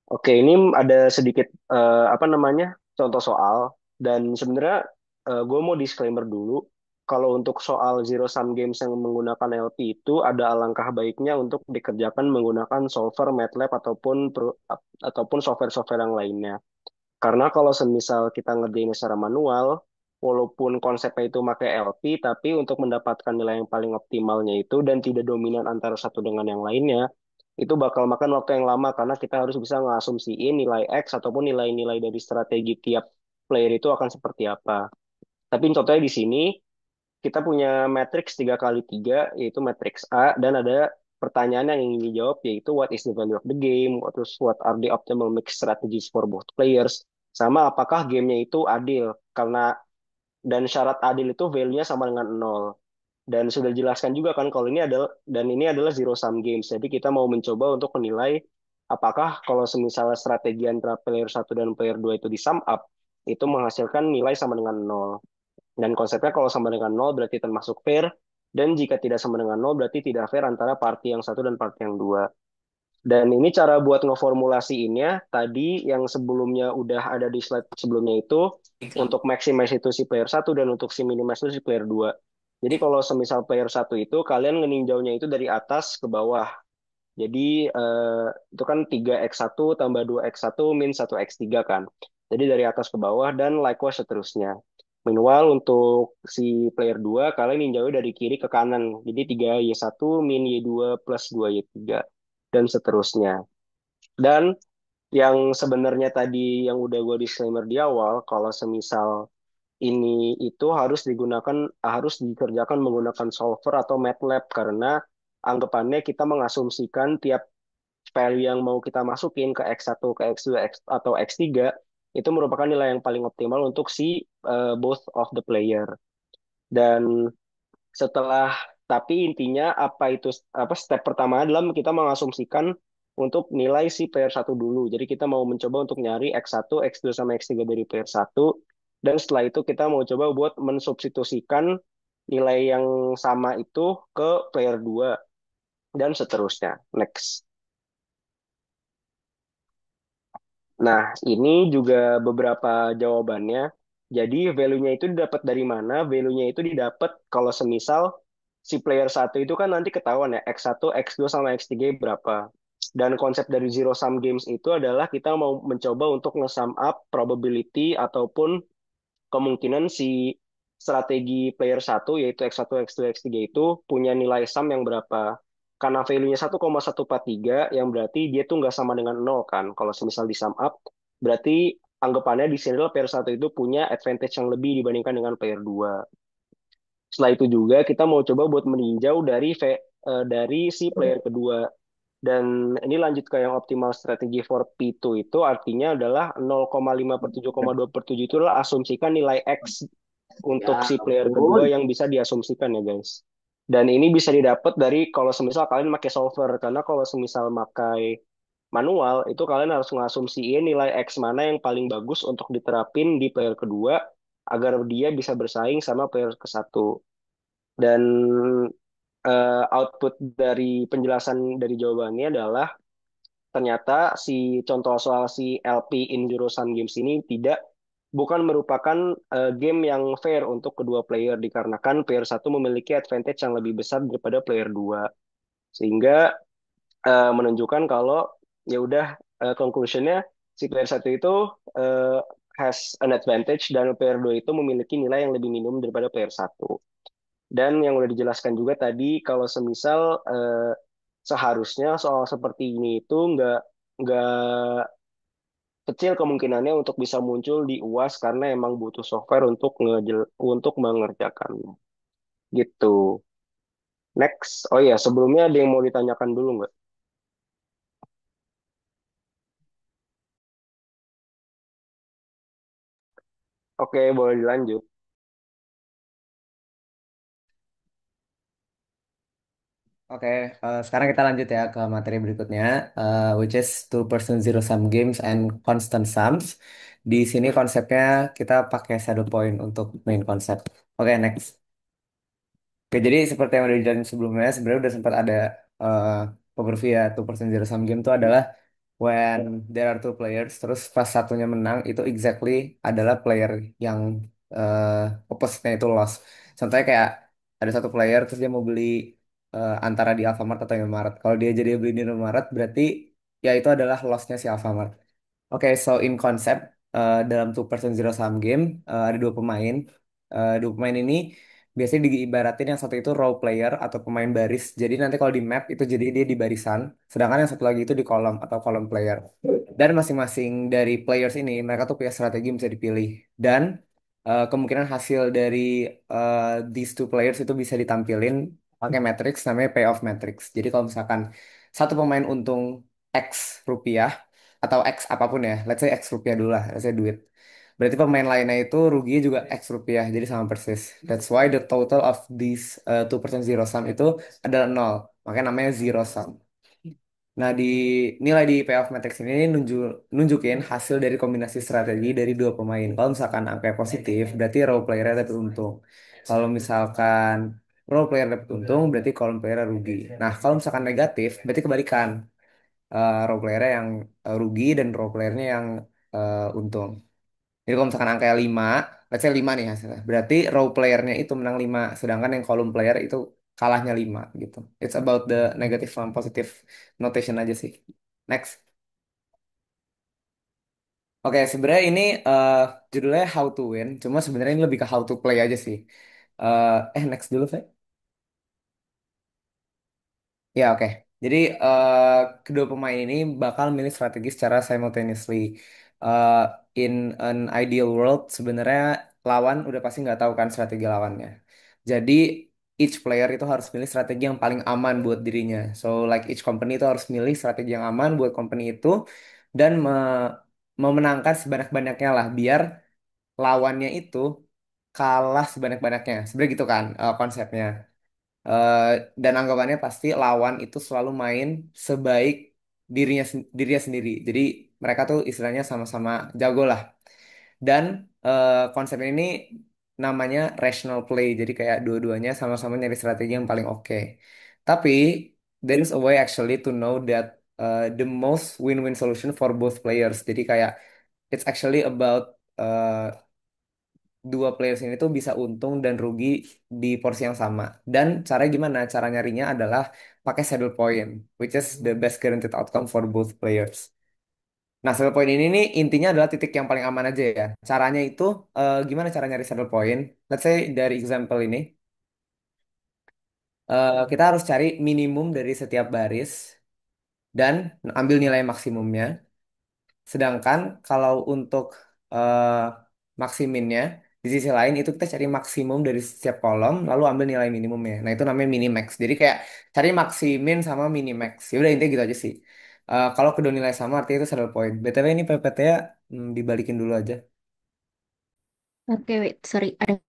Oke, ini ada sedikit apa namanya contoh soal dan sebenarnya gue mau disclaimer dulu. Kalau untuk soal zero sum games yang menggunakan LP itu ada alangkah baiknya untuk dikerjakan menggunakan solver, MATLAB ataupun software-software yang lainnya. Karena kalau semisal kita ngerjain secara manual, walaupun konsepnya itu pakai LP, tapi untuk mendapatkan nilai yang paling optimalnya itu dan tidak dominan antara satu dengan yang lainnya, itu bakal makan waktu yang lama karena kita harus bisa ngasumsiin nilai X ataupun nilai-nilai dari strategi tiap player itu akan seperti apa. Tapi contohnya di sini kita punya matriks 3 kali 3 yaitu matriks A dan ada pertanyaan yang ingin dijawab yaitu what is the value of the game, terus what are the optimal mix strategies for both players, sama apakah gamenya itu adil karena dan syarat adil itu value-nya sama dengan nol. Dan sudah dijelaskan juga kan kalau ini adalah zero sum games. Jadi kita mau mencoba untuk menilai apakah kalau semisal strategi antara player satu dan player 2 itu di sum up itu menghasilkan nilai sama dengan nol. Dan konsepnya kalau sama dengan nol berarti termasuk fair, dan jika tidak sama dengan nol berarti tidak fair antara party yang satu dan party yang dua. Dan ini cara buat ngeformulasiinnya, tadi yang sebelumnya udah ada di slide sebelumnya itu, untuk maximize itu si player satu dan untuk si minimize itu si player 2. Jadi kalau semisal player satu itu, kalian ngeninjaunya itu dari atas ke bawah. Jadi itu kan 3x1 tambah 2x1 min 1x3 kan. Jadi dari atas ke bawah dan likewise seterusnya. Meanwhile untuk si player 2 kalian ninjaunya dari kiri ke kanan. Jadi 3y1 min y2 plus 2y3 dan seterusnya. Dan yang sebenarnya tadi yang udah gue disclaimer di awal, kalau semisal ini itu harus dikerjakan menggunakan solver atau MATLAB karena anggapannya kita mengasumsikan tiap value yang mau kita masukin ke X1, ke X2, atau X3 itu merupakan nilai yang paling optimal untuk si both of the player. Dan setelah tapi intinya apa step pertama adalah kita mengasumsikan untuk nilai si player satu dulu. Jadi kita mau mencoba untuk nyari X1, X2 sama X3 dari player satu dan setelah itu kita mau coba buat mensubstitusikan nilai yang sama itu ke player 2 dan seterusnya. Next. Nah, ini juga beberapa jawabannya. Jadi value-nya itu didapat dari mana? Value-nya itu didapat kalau semisal si player satu itu kan nanti ketahuan ya X1, X2 sama X3 berapa. Dan konsep dari zero sum games itu adalah kita mau mencoba untuk nge-sum up probability ataupun kemungkinan si strategi player satu yaitu X1, X2, X3 itu punya nilai sum yang berapa. Karena value-nya 1,143 yang berarti dia tuh nggak sama dengan nol kan. Kalau semisal di sum up, berarti anggapannya di sini adalah player satu itu punya advantage yang lebih dibandingkan dengan player 2. Setelah itu juga kita mau coba buat meninjau dari si player kedua. Dan ini lanjut ke yang optimal strategi for P2 itu artinya adalah 0,5 per 7,2 per 7 itu adalah asumsikan nilai X Ya untuk si player ampun. kedua yang bisa diasumsikan ya guys. Dan ini bisa didapat dari kalau semisal kalian pakai solver. Karena kalau semisal pakai manual itu kalian harus ngasumsiin nilai X mana yang paling bagus untuk diterapin di player kedua agar dia bisa bersaing sama player ke satu. Dan output dari penjelasan dari jawabannya adalah ternyata si contoh soal si LP in Zero Sum Games ini bukan merupakan game yang fair untuk kedua player dikarenakan player satu memiliki advantage yang lebih besar daripada player dua sehingga menunjukkan kalau ya udah conclusionnya si player satu itu uh, has an advantage dan player dua itu memiliki nilai yang lebih minimum daripada player satu. Dan yang udah dijelaskan juga tadi kalau semisal seharusnya soal seperti ini itu nggak kecil kemungkinannya untuk bisa muncul di UAS karena emang butuh software untuk mengerjakannya. Gitu. Next. Oh ya, sebelumnya ada yang mau ditanyakan dulu nggak? Oke, boleh dilanjut. Oke, sekarang kita lanjut ya ke materi berikutnya, which is two-person zero-sum games and constant sums. Di sini konsepnya kita pakai shadow point untuk main konsep. Oke, next. Oke, jadi seperti yang udah dijelasin sebelumnya, sebenarnya udah sempat ada uh, overview ya, two-person zero-sum game itu adalah when there are two players, terus pas satunya menang, itu exactly adalah player yang opposite-nya itu lost. Contohnya kayak ada satu player, terus dia mau beli antara di Alfamart atau Indomaret. Kalau dia jadi beli di Indomaret, berarti ya itu adalah loss-nya si Alfamart. Oke, so in concept, dalam two person zero sum game, ada dua pemain. Dua pemain ini biasanya diibaratin yang satu itu role player atau pemain baris. Jadi nanti kalau di map itu jadi dia di barisan, sedangkan yang satu lagi itu di kolom atau kolom player. Dan masing-masing dari players ini mereka tuh punya strategi yang bisa dipilih. Dan kemungkinan hasil dari these two players itu bisa ditampilin pakai matrix namanya payoff matrix. Jadi kalau misalkan satu pemain untung X rupiah atau X apapun ya, let's say X rupiah dulu lah, let's say duit. Berarti pemain lainnya itu ruginya juga X rupiah, jadi sama persis. That's why the total of these two% zero sum itu adalah nol. Makanya namanya zero sum. Nah, di nilai di payoff matrix ini nunjukin hasil dari kombinasi strategi dari dua pemain. Kalau misalkan angka positif, berarti role player dapat untung. Kalau misalkan role player dapat untung, berarti column player rugi. Nah, kalau misalkan negatif, berarti kebalikan. Role playernya yang rugi dan role playernya yang untung. Jadi kalau misalkan angkanya 5, let's say 5 nih hasilnya. Berarti row playernya itu menang 5, sedangkan yang column player itu kalahnya 5 gitu. It's about the negative and positive notation aja sih. Next. Oke, sebenarnya ini judulnya How to Win, cuma sebenarnya ini lebih ke how to play aja sih. Next dulu, Fe. Ya, oke. Jadi, kedua pemain ini bakal milih strategi secara simultaneously. Eh, in an ideal world, sebenarnya lawan udah pasti nggak tahu kan strategi lawannya. Jadi, each player itu harus milih strategi yang paling aman buat dirinya. So, like each company itu harus milih strategi yang aman buat company itu dan memenangkan sebanyak-banyaknya lah, biar lawannya itu kalah sebanyak-banyaknya. Sebenarnya gitu kan konsepnya. Eh, dan anggapannya pasti lawan itu selalu main sebaik dirinya sendiri. Jadi mereka tuh istilahnya sama-sama jago lah. Dan konsep ini namanya rational play. Jadi kayak dua-duanya sama-sama nyari strategi yang paling oke. Tapi there is a way actually to know that the most win-win solution for both players. Jadi kayak it's actually about uh, dua players ini tuh bisa untung dan rugi di porsi yang sama. Dan caranya gimana? Cara nyarinya adalah pakai saddle point, which is the best guaranteed outcome for both players. Nah, saddle point ini nih intinya adalah titik yang paling aman aja ya. Caranya itu gimana cara nyari saddle point? Let's say dari example ini, kita harus cari minimum dari setiap baris dan ambil nilai maksimumnya. Sedangkan kalau untuk eh, maksiminnya, di sisi lain itu kita cari maksimum dari setiap kolom, lalu ambil nilai minimumnya. Nah, itu namanya minimax. Jadi kayak cari maksimin sama minimax. Ya udah intinya gitu aja sih. Kalau kedua nilai sama artinya itu saddle point. BTW ini PPT ya dibalikin dulu aja. Oke, wait, sorry. Ada.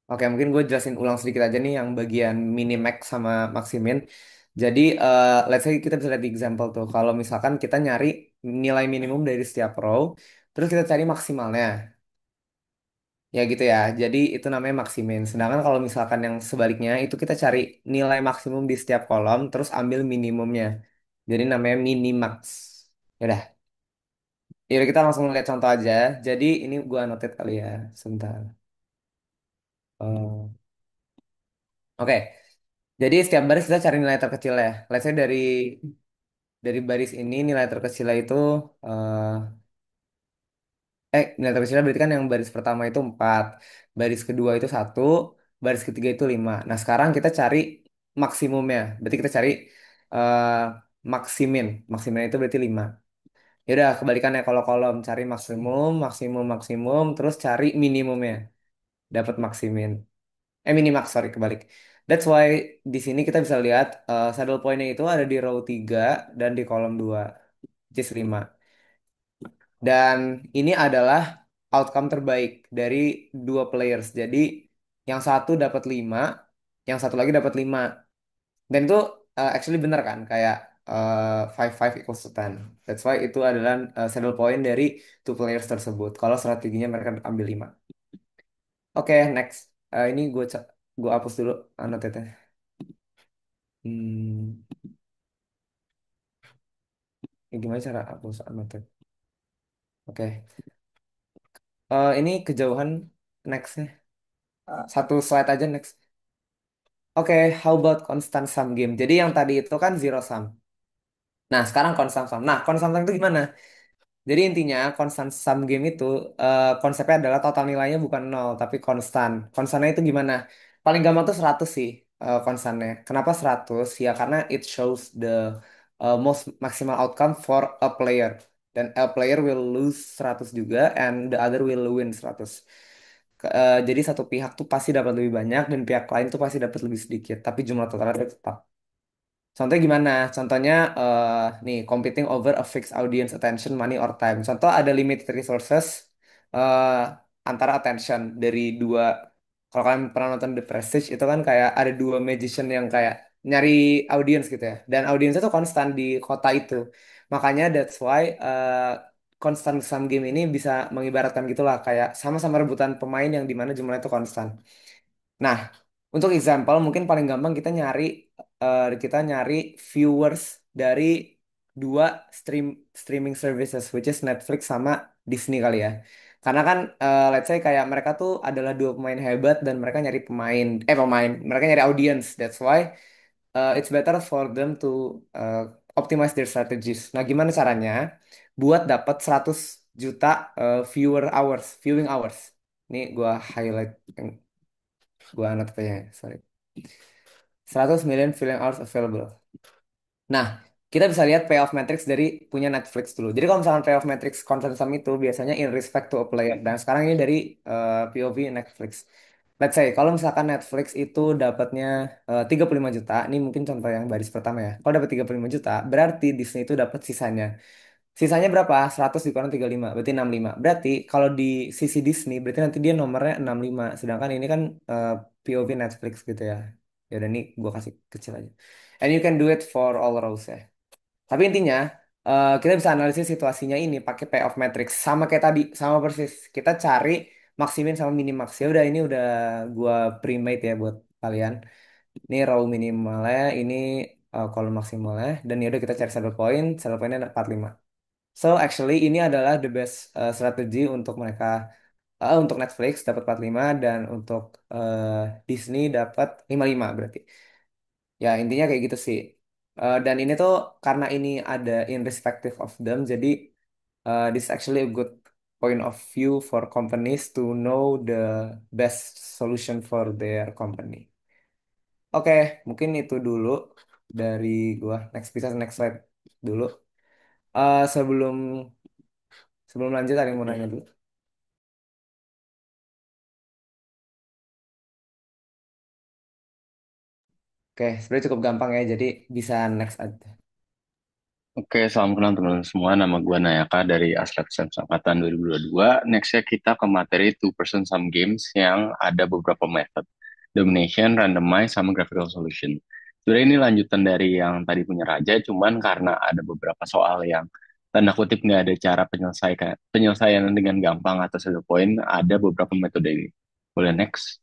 Oke, mungkin gue jelasin ulang sedikit aja nih yang bagian minimax sama maksimin. Jadi, let's say kita bisa lihat di example tuh. Kalau misalkan kita nyari nilai minimum dari setiap row, terus kita cari maksimalnya. Ya gitu ya. Jadi itu namanya maksimin. Sedangkan kalau misalkan yang sebaliknya itu kita cari nilai maksimum di setiap kolom terus ambil minimumnya. Jadi namanya minimax. Ya udah. Yaudah kita langsung lihat contoh aja. Jadi ini gua noted kali ya. Sebentar. Oh. Oke. Jadi setiap baris kita cari nilai terkecil ya. Let's say dari baris ini nilai terkecilnya itu eh nilai terkecilnya berarti kan yang baris pertama itu 4, baris kedua itu 1, baris ketiga itu 5. Nah, sekarang kita cari maksimumnya. Berarti kita cari eh maksimin. Maksimin itu berarti 5. Ya udah, kebalikannya kalau kolom cari maksimum, maksimum, maksimum, terus cari minimumnya. Dapat maksimin. Minimax, sorry, kebalik. That's why di sini kita bisa lihat saddle point-nya itu ada di row 3 dan di kolom 2, which is 5. Dan ini adalah outcome terbaik dari dua players. Jadi yang satu dapat 5, yang satu lagi dapat 5. Dan itu actually benar kan? Kayak 5 equals to 10. That's why itu adalah saddle point dari two players tersebut. Kalau strateginya mereka ambil 5. Oke, next. Ini gue hapus dulu annotate. Hmm, ini gimana cara hapus annotate? Oke. Ini kejauhan nextnya. Satu slide aja next. Oke, how about constant sum game? Jadi yang tadi itu kan zero sum. Nah, sekarang constant sum. Nah, constant sum itu gimana? Jadi intinya constant sum game itu konsepnya adalah total nilainya bukan nol tapi konstan. Konstannya itu gimana? Paling gampang tuh 100 sih konstannya. Kenapa 100? Ya karena it shows the most maximal outcome for a player. Dan a player will lose 100 juga and the other will win 100. Jadi satu pihak tuh pasti dapat lebih banyak dan pihak lain tuh pasti dapat lebih sedikit. Tapi jumlah totalnya tetap. Contohnya gimana? Contohnya nih competing over a fixed audience attention, money or time. Contoh ada limited resources eh, antara attention dari dua. Kalau kalian pernah nonton The Prestige itu kan kayak ada dua magician yang kayak nyari audience gitu ya. Dan audiensnya tuh konstan di kota itu. Makanya that's why constant sum game ini bisa mengibaratkan gitulah kayak sama-sama rebutan pemain yang dimana jumlahnya itu konstan. Nah, untuk example mungkin paling gampang kita nyari viewers dari dua streaming services which is Netflix sama Disney kali ya. Karena kan let's say kayak mereka tuh adalah dua pemain hebat dan mereka nyari mereka nyari audience. That's why it's better for them to uh, optimize their strategies. Nah, gimana caranya buat dapat 100 juta viewing hours. Ini gua highlight gua anot aja, sorry. 100 million viewing hours available. Nah, kita bisa lihat payoff matrix dari punya Netflix dulu. Jadi kalau misalkan payoff matrix content sum itu biasanya in respect to a player. Dan sekarang ini dari POV Netflix. Let's say kalau misalkan Netflix itu dapatnya 35 juta, ini mungkin contoh yang baris pertama ya. Kalau dapat 35 juta, berarti Disney itu dapat sisanya. Sisanya berapa? 100 dikurang 35, berarti 65. Berarti kalau di sisi Disney, berarti nanti dia nomornya 65. Sedangkan ini kan eh, POV Netflix gitu ya. Ya udah nih gue kasih kecil aja. And you can do it for all rows ya. Tapi intinya kita bisa analisis situasinya ini pakai payoff matrix sama kayak tadi, sama persis. Kita cari maksimin sama minimax. Ya udah ini udah gua premade ya buat kalian. Ini row minimalnya, ini kolom maksimalnya, dan ya udah kita cari saddle point. Saddle pointnya 45. So actually ini adalah the best strategi untuk mereka, untuk Netflix dapat 45 dan untuk Disney dapat 55 berarti. Ya intinya kayak gitu sih. Dan ini tuh karena ini ada in respective of them, jadi this is actually a good point of view for companies to know the best solution for their company. Oke, mungkin itu dulu dari gua. Next bisa next slide dulu. Sebelum sebelum lanjut ada yang mau nanya dulu. Oke, sebenarnya cukup gampang ya, jadi bisa next aja. Oke, salam kenal teman-teman semua. Nama gue Nayaka dari Aslab Sense Angkatan 2022. Nextnya kita ke materi two-person sum games yang ada beberapa method. Domination, randomize, sama graphical solution. Sebenarnya ini lanjutan dari yang tadi punya Raja, cuman karena ada beberapa soal yang tanda kutip nggak ada cara penyelesaian dengan gampang atau satu poin, ada beberapa metode ini. Boleh next?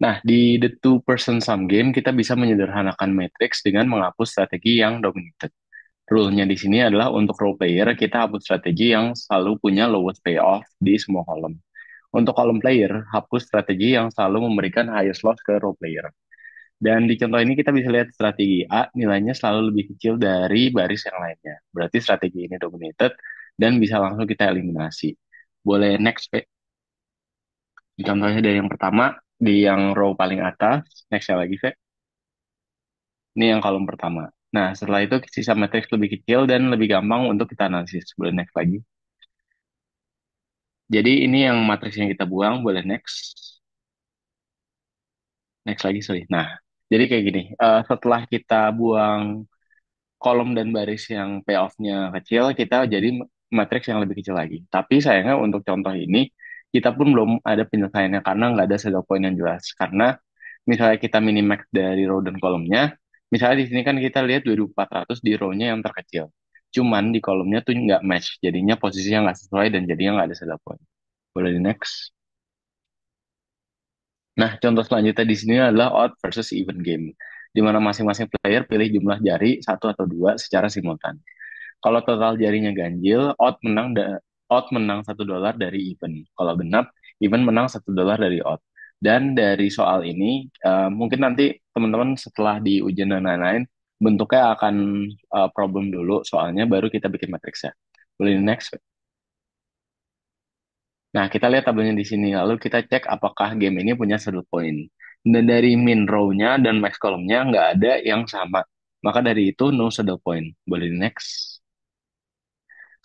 Nah, di the two-person sum game, kita bisa menyederhanakan matrix dengan menghapus strategi yang dominated. Rule-nya di sini adalah untuk role player, kita hapus strategi yang selalu punya lowest payoff di semua kolom. Untuk column player, hapus strategi yang selalu memberikan highest loss ke role player. Dan di contoh ini kita bisa lihat strategi A nilainya selalu lebih kecil dari baris yang lainnya. Berarti strategi ini dominated dan bisa langsung kita eliminasi. Boleh next, Pak. Contohnya dari yang pertama, di yang row paling atas, next lagi, Pak. Ini yang kolom pertama. Nah, setelah itu sisa matriks lebih kecil dan lebih gampang untuk kita analisis. Boleh next lagi. Jadi ini yang matriks yang kita buang, boleh next. Next lagi, sorry. Nah, jadi kayak gini. Setelah kita buang kolom dan baris yang payoff-nya kecil, kita jadi matriks yang lebih kecil lagi. Tapi sayangnya untuk contoh ini, kita pun belum ada penyelesaiannya karena nggak ada saddle point yang jelas. Karena misalnya kita minimax dari row dan kolomnya, misalnya di sini kan kita lihat 2400 di row-nya yang terkecil. Cuman di kolomnya tuh nggak match, jadinya posisinya nggak sesuai dan jadinya nggak ada saddle point. Boleh di next. Nah, contoh selanjutnya di sini adalah odd versus even game, di mana masing-masing player pilih jumlah jari satu atau dua secara simultan. Kalau total jarinya ganjil, odd menang $1 dari even. Kalau genap, even menang $1 dari odd. Dan dari soal ini, mungkin nanti teman-teman setelah di ujian dan lain-lain, bentuknya akan problem dulu, soalnya baru kita bikin matriksnya. Boleh next? Nah, kita lihat tabelnya di sini. Lalu kita cek apakah game ini punya saddle point. Dan dari min row-nya dan max column-nya nggak ada yang sama. Maka dari itu no saddle point. Boleh di next.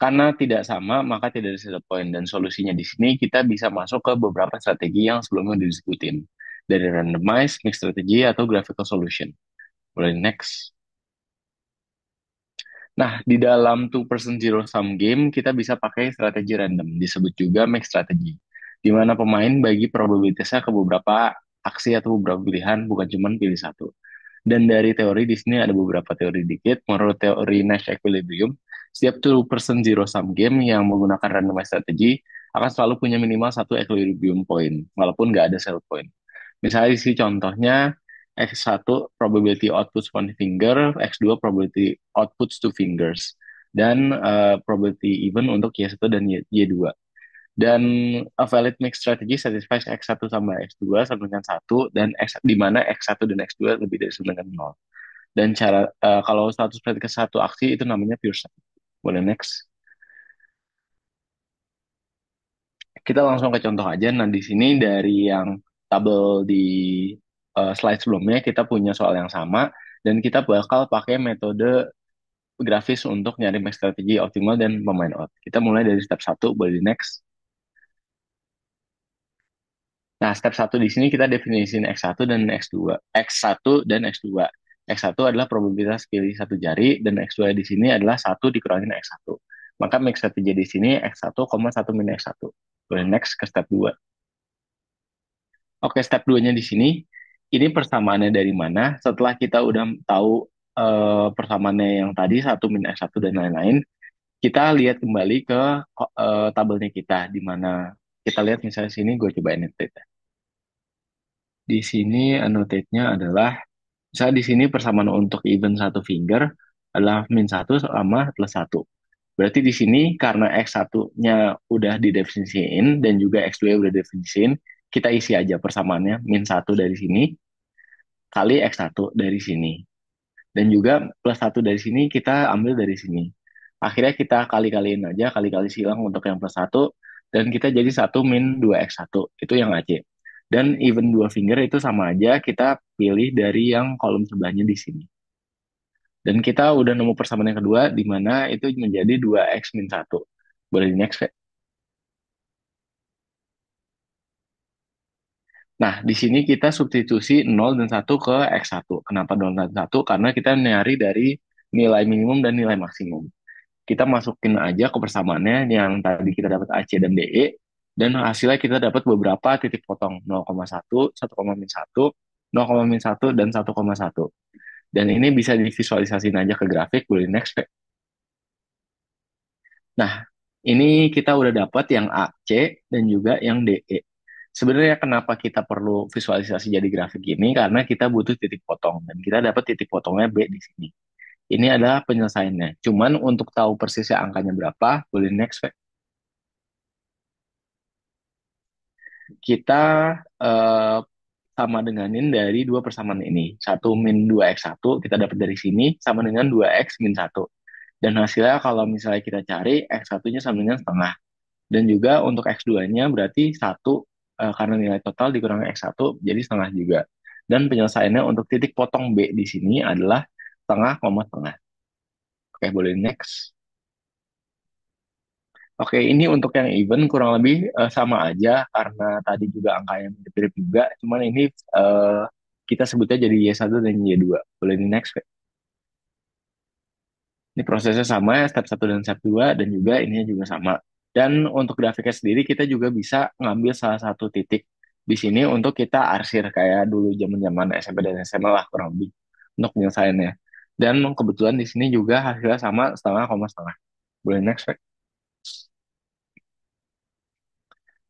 Karena tidak sama, maka tidak ada saddle point. Dan solusinya di sini kita bisa masuk ke beberapa strategi yang sebelumnya disebutin. Dari randomize, mixed strategy, atau graphical solution. Boleh di next. Nah, di dalam two-person zero-sum game, kita bisa pakai strategi random, disebut juga mix strategy, di mana pemain bagi probabilitasnya ke beberapa aksi atau beberapa pilihan, bukan cuma pilih satu. Dan dari teori di sini ada beberapa teori dikit. Menurut teori Nash Equilibrium, setiap two-person zero-sum game yang menggunakan randomized strategy akan selalu punya minimal satu equilibrium point, walaupun nggak ada saddle point. Misalnya di sini contohnya X1 probability outputs one finger, X2 probability outputs two fingers, dan probability even untuk Y1 dan Y2. Dan a valid mix strategy satisfies X1 sama X2 sama dengan 1, dan di mana X1 dan X2 lebih dari sama dengan 0. Dan kalau status predicate satu aksi itu namanya pure sum. Boleh next. Kita langsung ke contoh aja. Nah, di sini dari yang tabel di slide sebelumnya kita punya soal yang sama dan kita bakal pakai metode grafis untuk nyari max strategi optimal dan pemain out. Kita mulai dari step satu, boleh di next. Nah, step satu di sini kita definisiin X1 dan X2. X1 dan X2. X1 adalah probabilitas pilih satu jari dan X2 di sini adalah 1 dikurangin X1. Maka max strategi di sini X1, 1 min X1. Boleh next ke step 2. Oke, step 2-nya di sini, ini persamaannya dari mana? Setelah kita udah tahu persamaannya yang tadi, 1 min X1 dan lain-lain, kita lihat kembali ke tabelnya kita, di mana kita lihat misalnya sini gue coba annotate. Di sini annotate-nya adalah, misalnya di sini persamaan untuk even satu finger adalah -1 sama +1. Berarti di sini karena X1-nya udah didefinisiin dan juga X2 udah didefinisiin, kita isi aja persamaannya -1 dari sini kali X1 dari sini. Dan juga +1 dari sini kita ambil dari sini. Akhirnya kita kali-kaliin aja, kali-kali silang untuk yang +1, dan kita jadi 1 - 2X1, itu yang AC. Dan even dua finger itu sama aja, kita pilih dari yang kolom sebelahnya di sini. Dan kita udah nemu persamaan yang kedua, di mana itu menjadi 2X - 1. Boleh di next, Kak? Nah, di sini kita substitusi 0 dan 1 ke X1. Kenapa 0 dan 1? Karena kita nyari dari nilai minimum dan nilai maksimum. Kita masukin aja ke persamaannya yang tadi kita dapat AC dan DE, dan hasilnya kita dapat beberapa titik potong 0,1, 1,1, 0,1, dan 1,1. Dan ini bisa divisualisasiin aja ke grafik, boleh next, Pak. Nah, ini kita udah dapat yang AC dan juga yang DE. Sebenarnya kenapa kita perlu visualisasi jadi grafik ini? Karena kita butuh titik potong, dan kita dapat titik potongnya B di sini. Ini adalah penyelesaiannya. Cuman untuk tahu persisnya angkanya berapa, boleh next, Pak. Kita eh, sama denganin dari dua persamaan ini. 1 - 2X1 kita dapat dari sini sama dengan 2X - 1. Dan hasilnya kalau misalnya kita cari, X1-nya sama dengan setengah. Dan juga untuk X2-nya berarti 1, karena nilai total dikurangi X1 jadi setengah juga. Dan penyelesaiannya untuk titik potong B di sini adalah setengah koma setengah. Oke, boleh next. Oke, ini untuk yang even kurang lebih sama aja karena tadi juga angkanya mirip-mirip juga. Cuman ini eh, kita sebutnya jadi Y1 dan Y2. Boleh di next, Pak? Ini prosesnya sama ya, step 1 dan step 2 dan juga ininya juga sama. Dan untuk grafiknya sendiri kita juga bisa ngambil salah satu titik di sini untuk kita arsir kayak dulu zaman-zaman SMP dan SMA lah kurang lebih untuk penyelesaiannya. Dan kebetulan di sini juga hasilnya sama setengah koma setengah. Boleh next, Pak?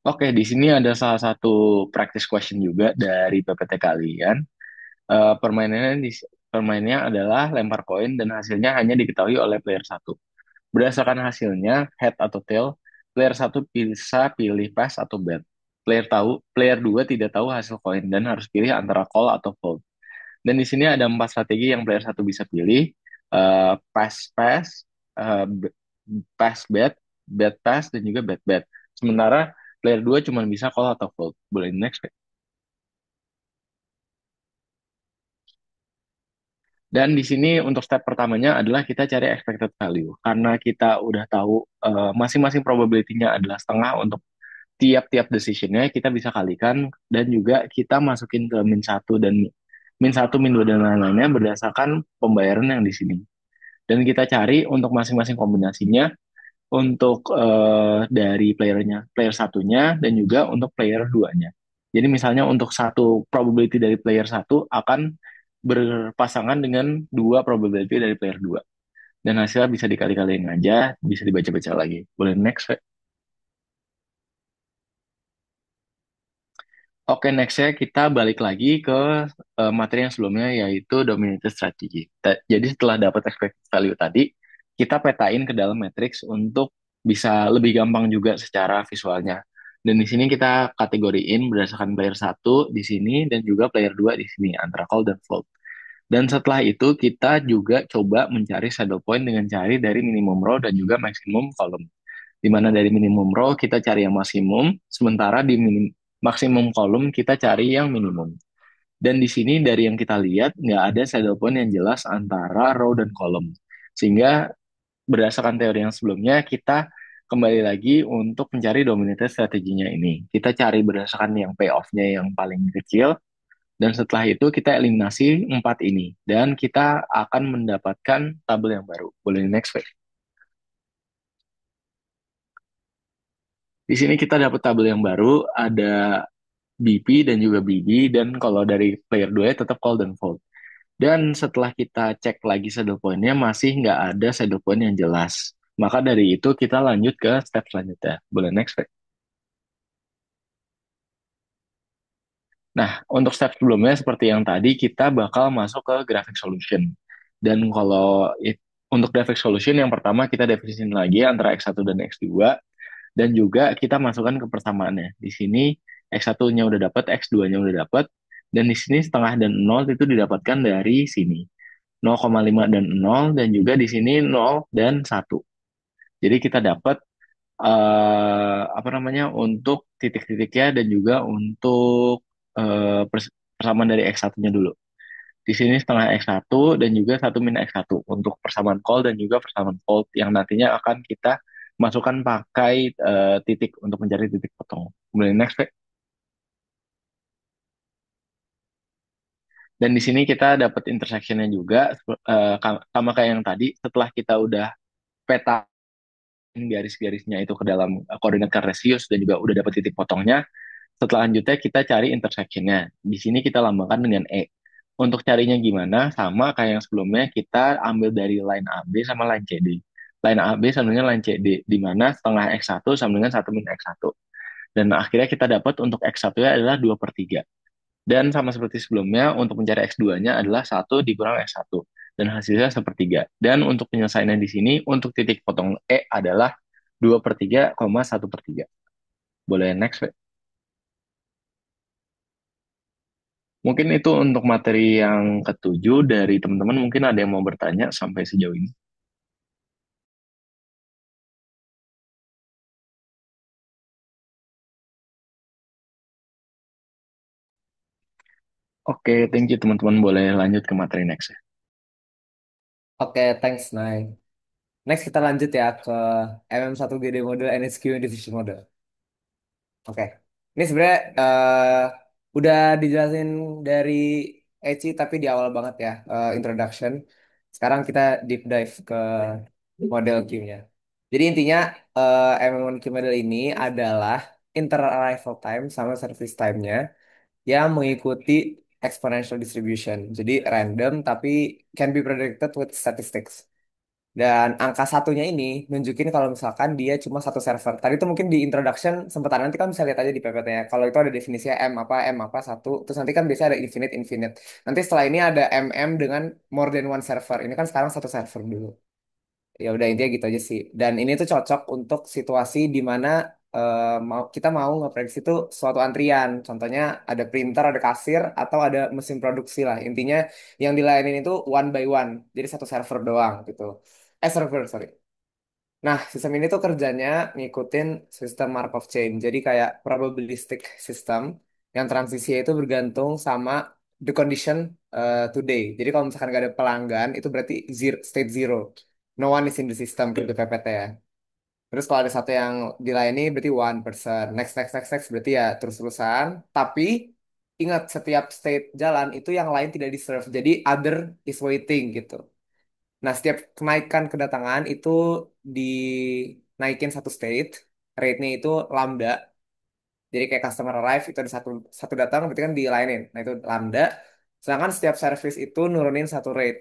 Oke, di sini ada salah satu practice question juga dari PPT kalian. Permainannya permainnya adalah lempar koin dan hasilnya hanya diketahui oleh player satu. Berdasarkan hasilnya, head atau tail, player satu bisa pilih pass atau bet. Player 2 tidak tahu hasil koin dan harus pilih antara call atau fold. Dan di sini ada 4 strategi yang player satu bisa pilih. Pass pass, eh, b- pass bet, bet pass, dan juga bet bet. Sementara player 2 cuma bisa call atau fold. Boleh next, Pak? Dan di sini untuk step pertamanya adalah kita cari expected value. Karena kita udah tahu masing-masing probability-nya adalah setengah untuk tiap-tiap decision-nya, kita bisa kalikan dan juga kita masukin ke -1 dan -1, -2 dan lain-lainnya berdasarkan pembayaran yang di sini. Dan kita cari untuk masing-masing kombinasinya untuk dari player satunya dan juga untuk player duanya. Jadi misalnya untuk satu probability dari player satu akan berpasangan dengan dua probability dari player dua. Dan hasilnya bisa dikali-kaliin aja, bisa dibaca-baca lagi. Boleh next, Fe? Oke, nextnya kita balik lagi ke materi yang sebelumnya, yaitu dominated strategy. Jadi setelah dapat expected value tadi, kita petain ke dalam matrix untuk bisa lebih gampang juga secara visualnya. Dan di sini kita kategoriin berdasarkan player satu di sini dan juga player 2 di sini, antara call dan fold. Dan setelah itu kita juga coba mencari saddle point dengan cari dari minimum row dan juga maximum column. Di mana dari minimum row kita cari yang maksimum, sementara di maksimum column kita cari yang minimum. Dan di sini dari yang kita lihat nggak ada saddle point yang jelas antara row dan column. Sehingga berdasarkan teori yang sebelumnya kita kembali lagi untuk mencari dominated strateginya ini. Kita cari berdasarkan yang payoff-nya yang paling kecil, dan setelah itu kita eliminasi 4 ini. Dan kita akan mendapatkan tabel yang baru. Boleh next, Pak? Di sini kita dapat tabel yang baru, ada BP dan juga BB, dan kalau dari player 2 tetap call dan fold. Dan setelah kita cek lagi saddle point-nya, masih nggak ada saddle point yang jelas. Maka dari itu kita lanjut ke step selanjutnya. Boleh next, Pak? Nah, untuk step sebelumnya seperti yang tadi, kita bakal masuk ke graphic solution. Dan kalau untuk graphic solution, yang pertama kita definisiin lagi antara X1 dan X2, dan juga kita masukkan ke persamaannya. Di sini X1-nya udah dapat, X2-nya udah dapat, dan di sini setengah dan nol itu didapatkan dari sini. 0,5 dan nol, dan juga di sini nol dan satu. Jadi kita dapat apa namanya untuk titik-titiknya dan juga untuk persamaan dari X1-nya dulu. Di sini setengah X1 dan juga satu min X1 untuk persamaan call dan juga persamaan fold yang nantinya akan kita masukkan pakai titik untuk mencari titik potong. Kemudian next, Pak. Dan di sini kita dapat intersectionnya juga sama kayak yang tadi. Setelah kita udah peta garis-garisnya itu ke dalam koordinat kartesius dan juga udah dapat titik potongnya, selanjutnya kita cari intersectionnya. Di sini kita lambangkan dengan E. Untuk carinya gimana? Sama kayak yang sebelumnya, kita ambil dari line AB sama line CD. Line AB sama dengan line CD, di mana setengah X1 sama dengan satu min X1. Dan akhirnya kita dapat untuk X1 nya adalah 2 per 3. Dan sama seperti sebelumnya, untuk mencari X2-nya adalah satu dikurang X1. Dan hasilnya sepertiga. Dan untuk penyelesaiannya di sini, untuk titik potong E adalah 2 per 3, 1 per 3. Boleh next, Pak? Mungkin itu untuk materi yang ketujuh dari teman-teman. Mungkin ada yang mau bertanya sampai sejauh ini. Oke, thank you teman-teman. Boleh lanjut ke materi next ya. Oke, thanks, Nay. Next kita lanjut ya ke MM1GD model NSQ Diffusion model. Oke, ini sebenarnya udah dijelasin dari Eci tapi di awal banget ya, introduction. Sekarang kita deep dive ke model Q-nya. Jadi intinya MM1Q model ini adalah inter-arrival time sama service time-nya yang mengikuti exponential distribution. Jadi random tapi can be predicted with statistics. Dan angka satunya ini nunjukin kalau misalkan dia cuma satu server. Tadi tuh mungkin di introduction sempat nanti kan bisa lihat aja di PPT-nya. Kalau itu ada definisinya M apa satu. Terus nanti kan biasanya ada infinite infinite. Nanti setelah ini ada dengan more than one server. Ini kan sekarang satu server dulu. Ya udah intinya gitu aja sih. Dan ini tuh cocok untuk situasi di mana kita mau ngeprediksi itu suatu antrian. Contohnya ada printer, ada kasir, atau ada mesin produksi lah. Intinya yang dilayanin itu one by one. Jadi satu server doang gitu. Server, sorry. Nah, sistem ini tuh kerjanya ngikutin sistem Markov chain. Jadi kayak probabilistic system yang transisinya itu bergantung sama the condition today. Jadi kalau misalkan gak ada pelanggan, itu berarti zero, state zero. No one is in the system gitu PPT ya. Terus kalau ada satu yang dilayani berarti one person. Next, next, next, next berarti ya terus-terusan. Tapi ingat setiap state jalan itu yang lain tidak di-serve. Jadi other is waiting gitu. Nah, setiap kenaikan kedatangan itu dinaikin satu state, rate-nya itu lambda. Jadi kayak customer arrive itu ada satu satu datang, berarti kan dilainin. Nah, itu lambda. Sedangkan setiap service itu nurunin satu rate,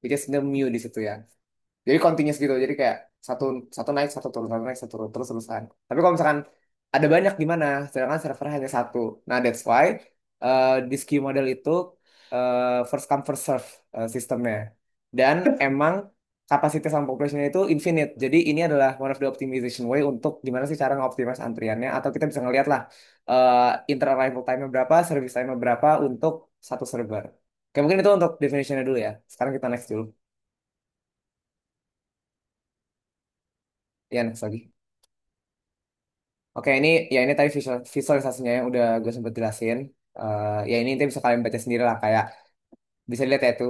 which is the mu di situ ya. Jadi continuous gitu. Jadi kayak satu satu naik, satu naik, satu turun, terus terusan. Tapi kalau misalkan ada banyak gimana? Sedangkan server hanya satu. Nah, that's why di ski model itu first come first serve sistemnya. Dan emang kapasitas sama populasinya itu infinite. Jadi ini adalah one of the optimization way untuk gimana sih cara ngoptimize antriannya. Atau kita bisa ngeliat lah inter arrival time-nya berapa, service time-nya berapa untuk satu server. Oke, mungkin itu untuk definitionnya dulu ya. Sekarang kita next dulu. Ya, next lagi. Oke, ini ya ini tadi visualisasinya yang udah gue sempat jelasin. Ya ini nanti bisa kalian baca sendiri lah kayak bisa lihat ya itu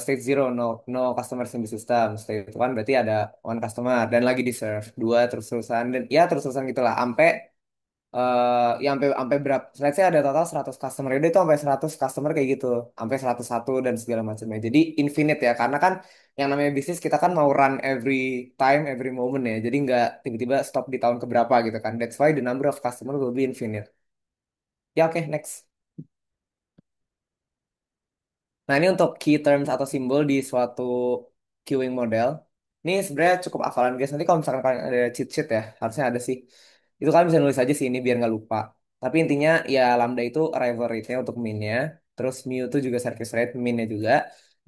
state zero no no customers in the system. State itu kan berarti ada one customer dan lagi di serve dua terus-terusan dan ya terus-terusan gitulah sampai ya sampai berapa let's say ada total 100 customer itu sampai 100 customer kayak gitu sampai 101 dan segala macamnya jadi infinite ya karena kan yang namanya bisnis kita kan mau run every time every moment ya jadi nggak tiba-tiba stop di tahun keberapa gitu kan that's why the number of customer will be infinite ya oke next. Nah ini untuk key terms atau simbol di suatu queuing model Ini sebenarnya cukup hafalan guys. Nanti kalau misalkan kalian ada cheat sheet ya, harusnya ada sih. Itu kalian bisa nulis aja sih ini biar nggak lupa. Tapi intinya ya lambda itu arrival rate-nya untuk min-nya. Terus mu itu juga service rate, min-nya juga.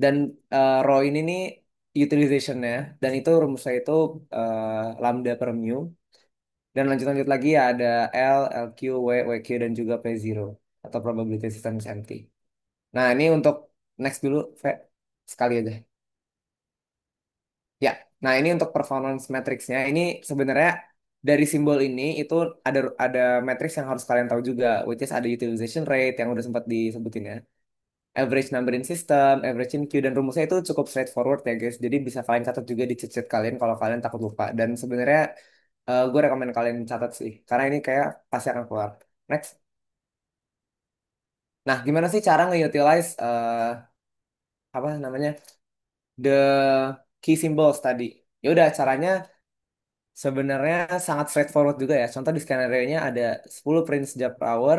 Dan rho ini nih utilization-nya. Dan itu rumusnya itu lambda per mu. Dan lanjut-lanjut lagi ya ada L, LQ, WQ, dan juga P0. Atau probability system is empty. Nah ini untuk next dulu, V. Sekali aja. Ya, nah ini untuk performance matrixnya. Ini sebenarnya dari simbol ini itu ada matriks yang harus kalian tahu juga, which is ada utilization rate yang udah sempat disebutin ya. Average number in system, average in queue, dan rumusnya itu cukup straightforward ya guys. Jadi bisa kalian catat juga di cheat sheet kalian kalau kalian takut lupa. Dan sebenarnya gue rekomen kalian catat sih, karena ini kayak pasti akan keluar. Next. Nah, gimana sih cara nge-utilize apa namanya the key symbols tadi? Ya udah caranya sebenarnya sangat straightforward juga ya. Contoh di skenario-nya ada 10 prints job per hour,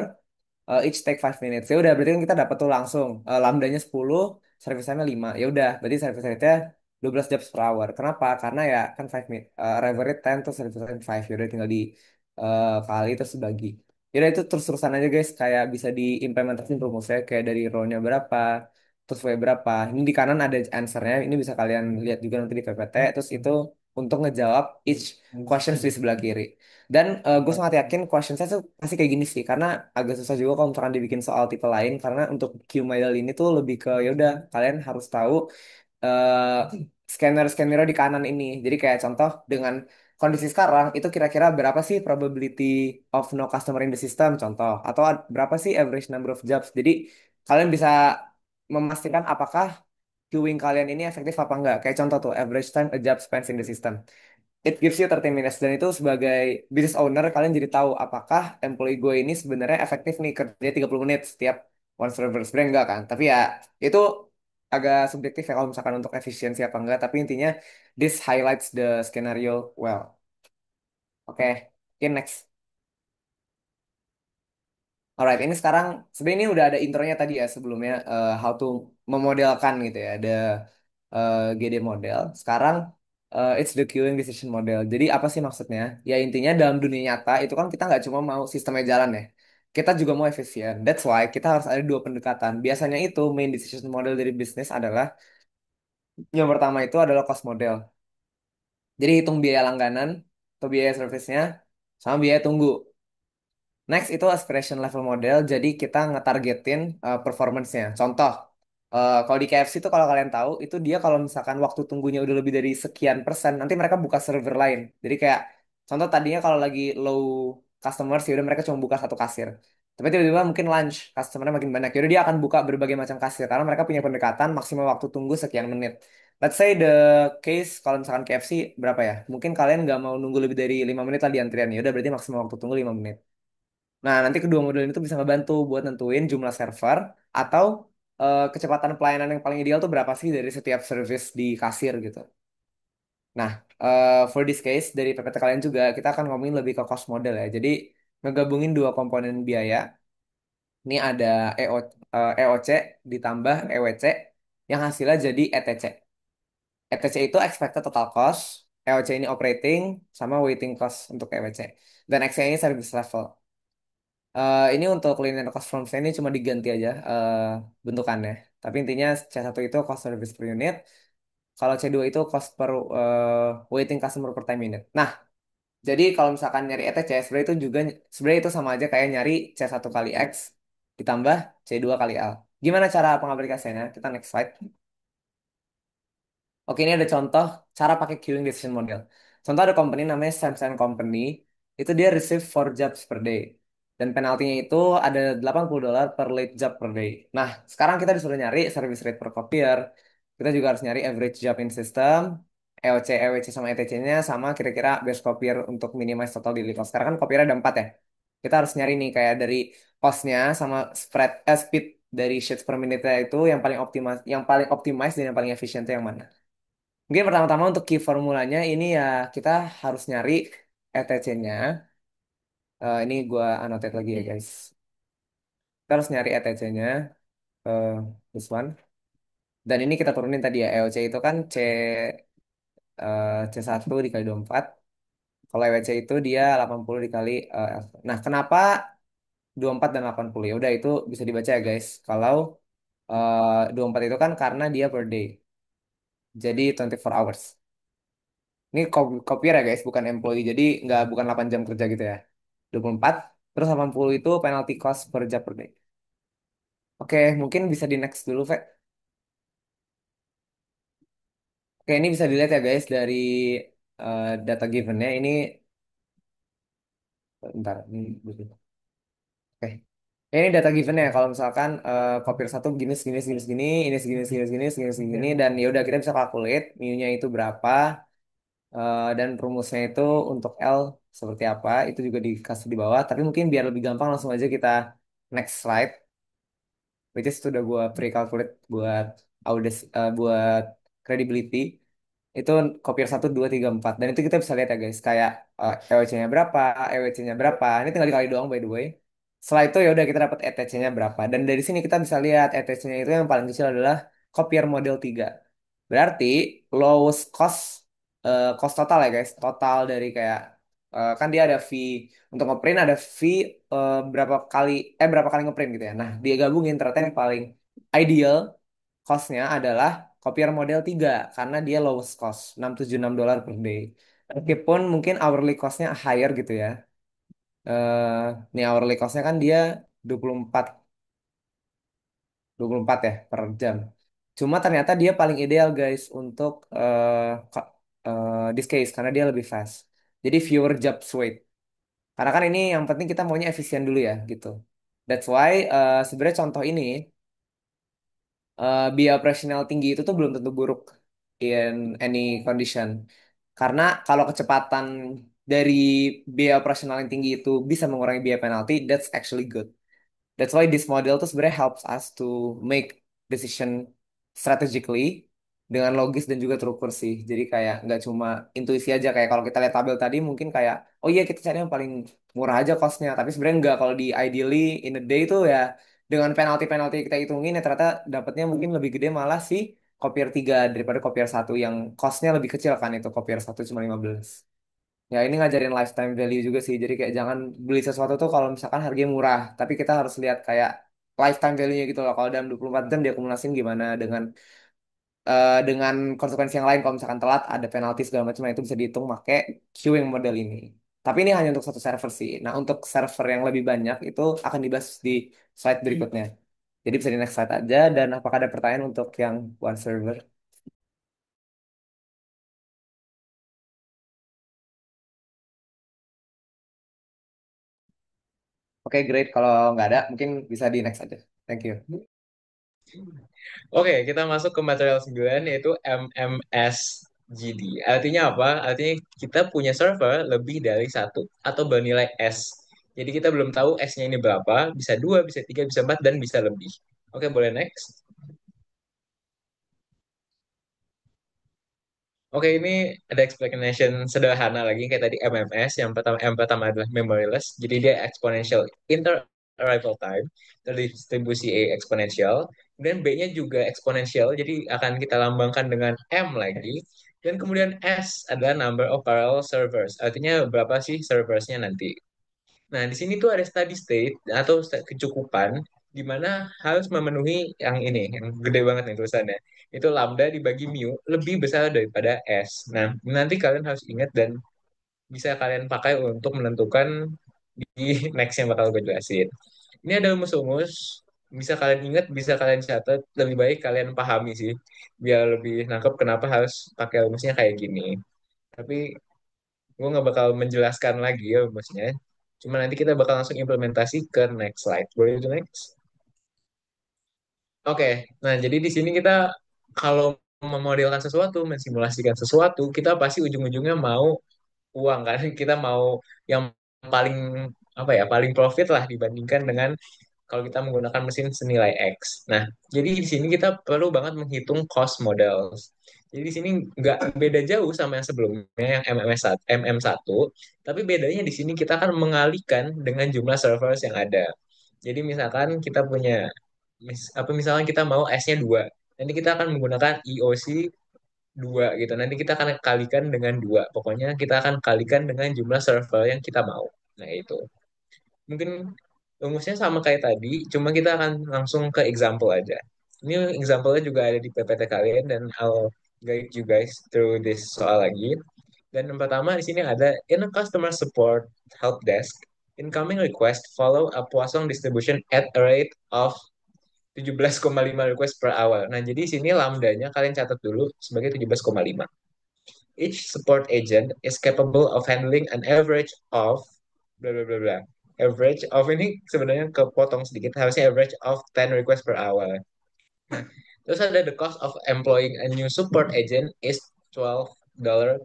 each take 5 minutes. Ya udah, berarti kan kita dapat tuh langsung lambdanya 10, service time-nya 5. Ya udah, berarti service rate-nya 12 jobs per hour. Kenapa? Karena ya kan 5 minute, arrival rate 10 terus service time 5. Ya udah tinggal di kali terus dibagi. Ya udah itu terus-terusan aja guys, kayak bisa diimplementasiin rumusnya kayak dari row-nya berapa, terus W berapa. Ini di kanan ada answer-nya, ini bisa kalian lihat juga nanti di PPT. Terus itu untuk ngejawab each questions di sebelah kiri. Dan gue sangat yakin question saya tuh pasti kayak gini sih, karena agak susah juga kalau misalkan dibikin soal tipe lain, karena untuk Q model ini tuh lebih ke ya udah kalian harus tahu eh scanner-scanner di kanan ini. Jadi kayak contoh dengan kondisi sekarang itu kira-kira berapa sih probability of no customer in the system contoh, atau berapa sih average number of jobs. Jadi kalian bisa memastikan apakah queuing kalian ini efektif apa enggak. Kayak contoh tuh average time a job spent in the system. It gives you 30 minutes, dan itu sebagai business owner kalian jadi tahu apakah employee gue ini sebenarnya efektif nih kerja 30 menit setiap one server. Sebenarnya enggak kan, tapi ya itu agak subjektif ya kalau misalkan untuk efisiensi apa enggak, tapi intinya this highlights the scenario well. Oke, okay, next. Alright, ini sekarang sebenarnya ini udah ada intronya tadi ya sebelumnya, how to memodelkan gitu ya, ada GD model. Sekarang it's the queuing decision model. Jadi apa sih maksudnya? Ya intinya dalam dunia nyata itu kan kita nggak cuma mau sistemnya jalan ya, kita juga mau efisien. That's why kita harus ada dua pendekatan. Biasanya itu main decision model dari bisnis adalah yang pertama itu adalah cost model. Jadi hitung biaya langganan atau biaya servicenya sama biaya tunggu. Next itu aspiration level model. Jadi kita ngetargetin performance-nya. Contoh, kalau di KFC itu kalau kalian tahu, itu dia kalau misalkan waktu tunggunya udah lebih dari sekian persen, nanti mereka buka server lain. Jadi kayak contoh tadinya kalau lagi low customers, ya udah mereka cuma buka satu kasir. Tapi tiba-tiba mungkin lunch, customer-nya makin banyak. Yaudah dia akan buka berbagai macam kasir karena mereka punya pendekatan maksimal waktu tunggu sekian menit. Let's say the case kalau misalkan KFC berapa ya? Mungkin kalian nggak mau nunggu lebih dari 5 menit lah di antrian. Ya udah berarti maksimal waktu tunggu 5 menit. Nah, nanti kedua model ini tuh bisa ngebantu buat nentuin jumlah server atau kecepatan pelayanan yang paling ideal tuh berapa sih dari setiap service di kasir gitu. Nah, for this case dari PPT kalian juga kita akan ngomongin lebih ke cost model ya. Jadi ngegabungin dua komponen biaya. Ini ada EOC ditambah EWC yang hasilnya jadi ETC. ETC itu expected total cost, EOC ini operating sama waiting cost untuk EWC. Dan XC ini service level. Ini untuk linear cost from ini cuma diganti aja bentukannya. Tapi intinya C1 itu cost service per unit. Kalau C2 itu cost per waiting customer per time unit. Nah, jadi kalau misalkan nyari ETC, sebenarnya itu juga sebenarnya itu sama aja kayak nyari C1 kali X ditambah C2 kali L. Gimana cara pengaplikasiannya? Kita next slide. Oke, ini ada contoh cara pakai queuing decision model. Contoh ada company namanya Samsung Company, itu dia receive 4 jobs per day. Dan penaltinya itu ada $80 per late job per day. Nah, sekarang kita disuruh nyari service rate per copier. Kita juga harus nyari average job in system, EOC, EWC sama ETC-nya, sama kira-kira best copier untuk minimize total daily cost. Sekarang kan copier ada 4 ya. Kita harus nyari nih kayak dari cost-nya sama speed dari sheets per minute itu yang paling optimize dan yang paling efisien itu yang mana. Mungkin pertama-tama untuk key formulanya ini ya kita harus nyari ETC-nya. Ini gua annotate lagi ya guys. Kita harus nyari ETC-nya. This one. Dan ini kita turunin tadi ya. EOC itu kan C C1 dikali 24. Kalau EWC itu dia 80 dikali nah, kenapa 24 dan 80? Ya udah itu bisa dibaca ya guys. Kalau 24 itu kan karena dia per day. Jadi 24 hours. Ini copier ya guys, bukan employee. Jadi nggak bukan 8 jam kerja gitu ya. 24 terus 80 itu penalty cost per job per day. Oke, mungkin bisa di next dulu, Ve. Oke, ini bisa dilihat ya guys dari data givennya. Ini bentar, ini dulu. Oke. Ini data givennya kalau misalkan copier satu begini segini segini segini, ini segini segini segini segini segini dan ya udah kita bisa calculate mu-nya itu berapa dan rumusnya itu untuk L seperti apa itu juga dikasih di bawah. Tapi mungkin biar lebih gampang langsung aja kita next slide, which is itu udah gue pre-calculate buat buat credibility. Itu copier 1, 2, 3, 4 dan itu kita bisa lihat ya guys kayak EWC-nya berapa, EWC-nya berapa. Ini tinggal dikali doang by the way. Setelah itu ya udah kita dapat ETC-nya berapa. Dan dari sini kita bisa lihat ETC-nya itu yang paling kecil adalah copier model 3. Berarti lowest cost cost total ya guys. Total dari kayak kan dia ada fee untuk ngeprint, ada fee berapa kali ngeprint gitu ya. Nah, dia gabungin ternyata yang paling ideal cost-nya adalah copier model 3 karena dia lowest cost $676 per day. Meskipun mungkin hourly cost-nya higher gitu ya. Nih hourly cost-nya kan dia 24 24 ya per jam. Cuma ternyata dia paling ideal guys untuk this case karena dia lebih fast. Jadi fewer jobs wait. Karena kan ini yang penting kita maunya efisien dulu ya gitu. That's why sebenarnya contoh ini biaya operasional tinggi itu tuh belum tentu buruk in any condition. Karena kalau kecepatan dari biaya operasional yang tinggi itu bisa mengurangi biaya penalti, that's actually good. That's why this model tuh sebenarnya helps us to make decision strategically dengan logis dan juga terukur sih. Jadi kayak nggak cuma intuisi aja kayak kalau kita lihat tabel tadi mungkin kayak oh iya kita cari yang paling murah aja costnya. Tapi sebenarnya nggak kalau di ideally in a day tuh ya dengan penalti-penalti kita hitungin ya ternyata dapatnya mungkin lebih gede malah sih copier 3 daripada copier satu yang costnya lebih kecil kan itu copier satu cuma 15. Ya ini ngajarin lifetime value juga sih. Jadi kayak jangan beli sesuatu tuh kalau misalkan harganya murah. Tapi kita harus lihat kayak lifetime value-nya gitu loh. Kalau dalam 24 jam diakumulasin gimana dengan konsekuensi yang lain. Kalau misalkan telat ada penalti segala macam nah itu bisa dihitung pakai queuing model ini. Tapi ini hanya untuk satu server sih. Nah untuk server yang lebih banyak itu akan dibahas di slide berikutnya. Jadi bisa di next slide aja. Dan apakah ada pertanyaan untuk yang one server? Oke, great. Kalau nggak ada, mungkin bisa di next aja. Thank you. Oke, kita masuk ke material 9 yaitu MMSGD. Artinya apa? Artinya kita punya server lebih dari satu atau bernilai S. Jadi kita belum tahu S-nya ini berapa, bisa 2, bisa 3, bisa 4, dan bisa lebih. Oke, boleh next. Oke, ini ada explanation sederhana lagi kayak tadi MMS. Yang pertama adalah memoryless. Jadi dia exponential inter-arrival time, terdistribusi A exponential. Kemudian B-nya juga exponential, jadi akan kita lambangkan dengan M lagi. Dan kemudian S adalah number of parallel servers. Artinya berapa sih serversnya nanti. Nah, di sini tuh ada steady state atau kecukupan di mana harus memenuhi yang ini, yang gede banget nih tulisannya. Itu lambda dibagi mu lebih besar daripada S. Nah, nanti kalian harus ingat dan bisa kalian pakai untuk menentukan di next yang bakal gue jelasin. Ini ada rumus-rumus, bisa kalian ingat, bisa kalian catat, lebih baik kalian pahami sih, biar lebih nangkep kenapa harus pakai rumusnya kayak gini. Tapi gue nggak bakal menjelaskan lagi ya rumusnya. Cuma nanti kita bakal langsung implementasi ke next slide. Boleh itu next? Oke, nah jadi di sini kita kalau memodelkan sesuatu, mensimulasikan sesuatu, kita pasti ujung-ujungnya mau uang kan. Kita mau yang paling apa ya, paling profit lah dibandingkan dengan kalau kita menggunakan mesin senilai X. Nah, jadi di sini kita perlu banget menghitung cost models. Jadi di sini nggak beda jauh sama yang sebelumnya yang MM1, tapi bedanya di sini kita akan mengalihkan dengan jumlah servers yang ada. Jadi misalkan kita punya misalkan kita mau S-nya 2. Nanti kita akan menggunakan EOC dua gitu. Nanti kita akan kalikan dengan dua. Pokoknya kita akan kalikan dengan jumlah server yang kita mau. Nah, itu. Mungkin rumusnya sama kayak tadi, cuma kita akan langsung ke example aja. Ini example-nya juga ada di PPT kalian dan I'll guide you guys through this soal lagi. Dan yang pertama di sini ada in a customer support help desk, incoming request follow a Poisson distribution at a rate of 17,5 request per hour. Nah, jadi di sini lambdanya kalian catat dulu sebagai 17,5. Each support agent is capable of handling an average of bla bla bla bla. Average of ini sebenarnya kepotong sedikit, harusnya average of 10 requests per hour. Nah, terus ada the cost of employing a new support agent is $12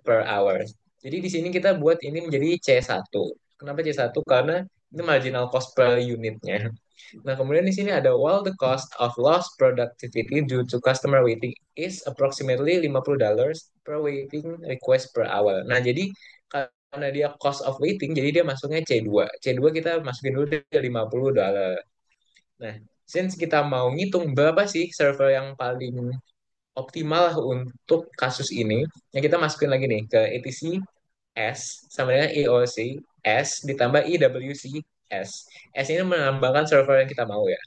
per hour. Jadi di sini kita buat ini menjadi C1. Kenapa C1? Karena ini marginal cost per unitnya. Nah, kemudian di sini ada while the cost of lost productivity due to customer waiting is approximately $50 per waiting request per hour. Nah, jadi karena dia cost of waiting, jadi dia masuknya C2. C2 kita masukin dulu dia $50. Nah, since kita mau ngitung berapa sih server yang paling optimal lah untuk kasus ini, yang kita masukin lagi nih ke etc S sama dengan EOC S ditambah EWC S. S ini melambangkan server yang kita mau ya.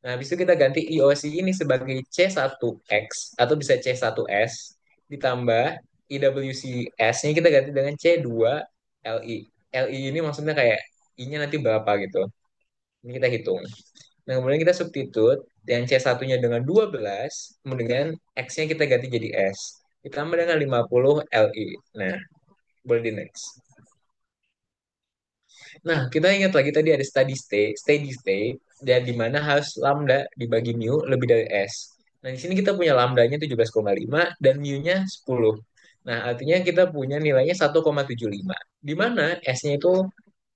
Nah, habis itu kita ganti EOC ini sebagai C1X atau bisa C1S ditambah EWC S-nya kita ganti dengan C2 LI. LI ini maksudnya kayak I-nya nanti berapa gitu. Ini kita hitung. Nah, kemudian kita substitute yang C1-nya dengan 12, kemudian X-nya kita ganti jadi S. Ditambah dengan 50 LI. Nah, boleh di next. Nah, kita ingat lagi tadi ada steady state, dan di mana harus lambda dibagi mu lebih dari S. Nah, di sini kita punya lambdanya 17,5 dan mu-nya 10. Nah, artinya kita punya nilainya 1,75. Di mana S-nya itu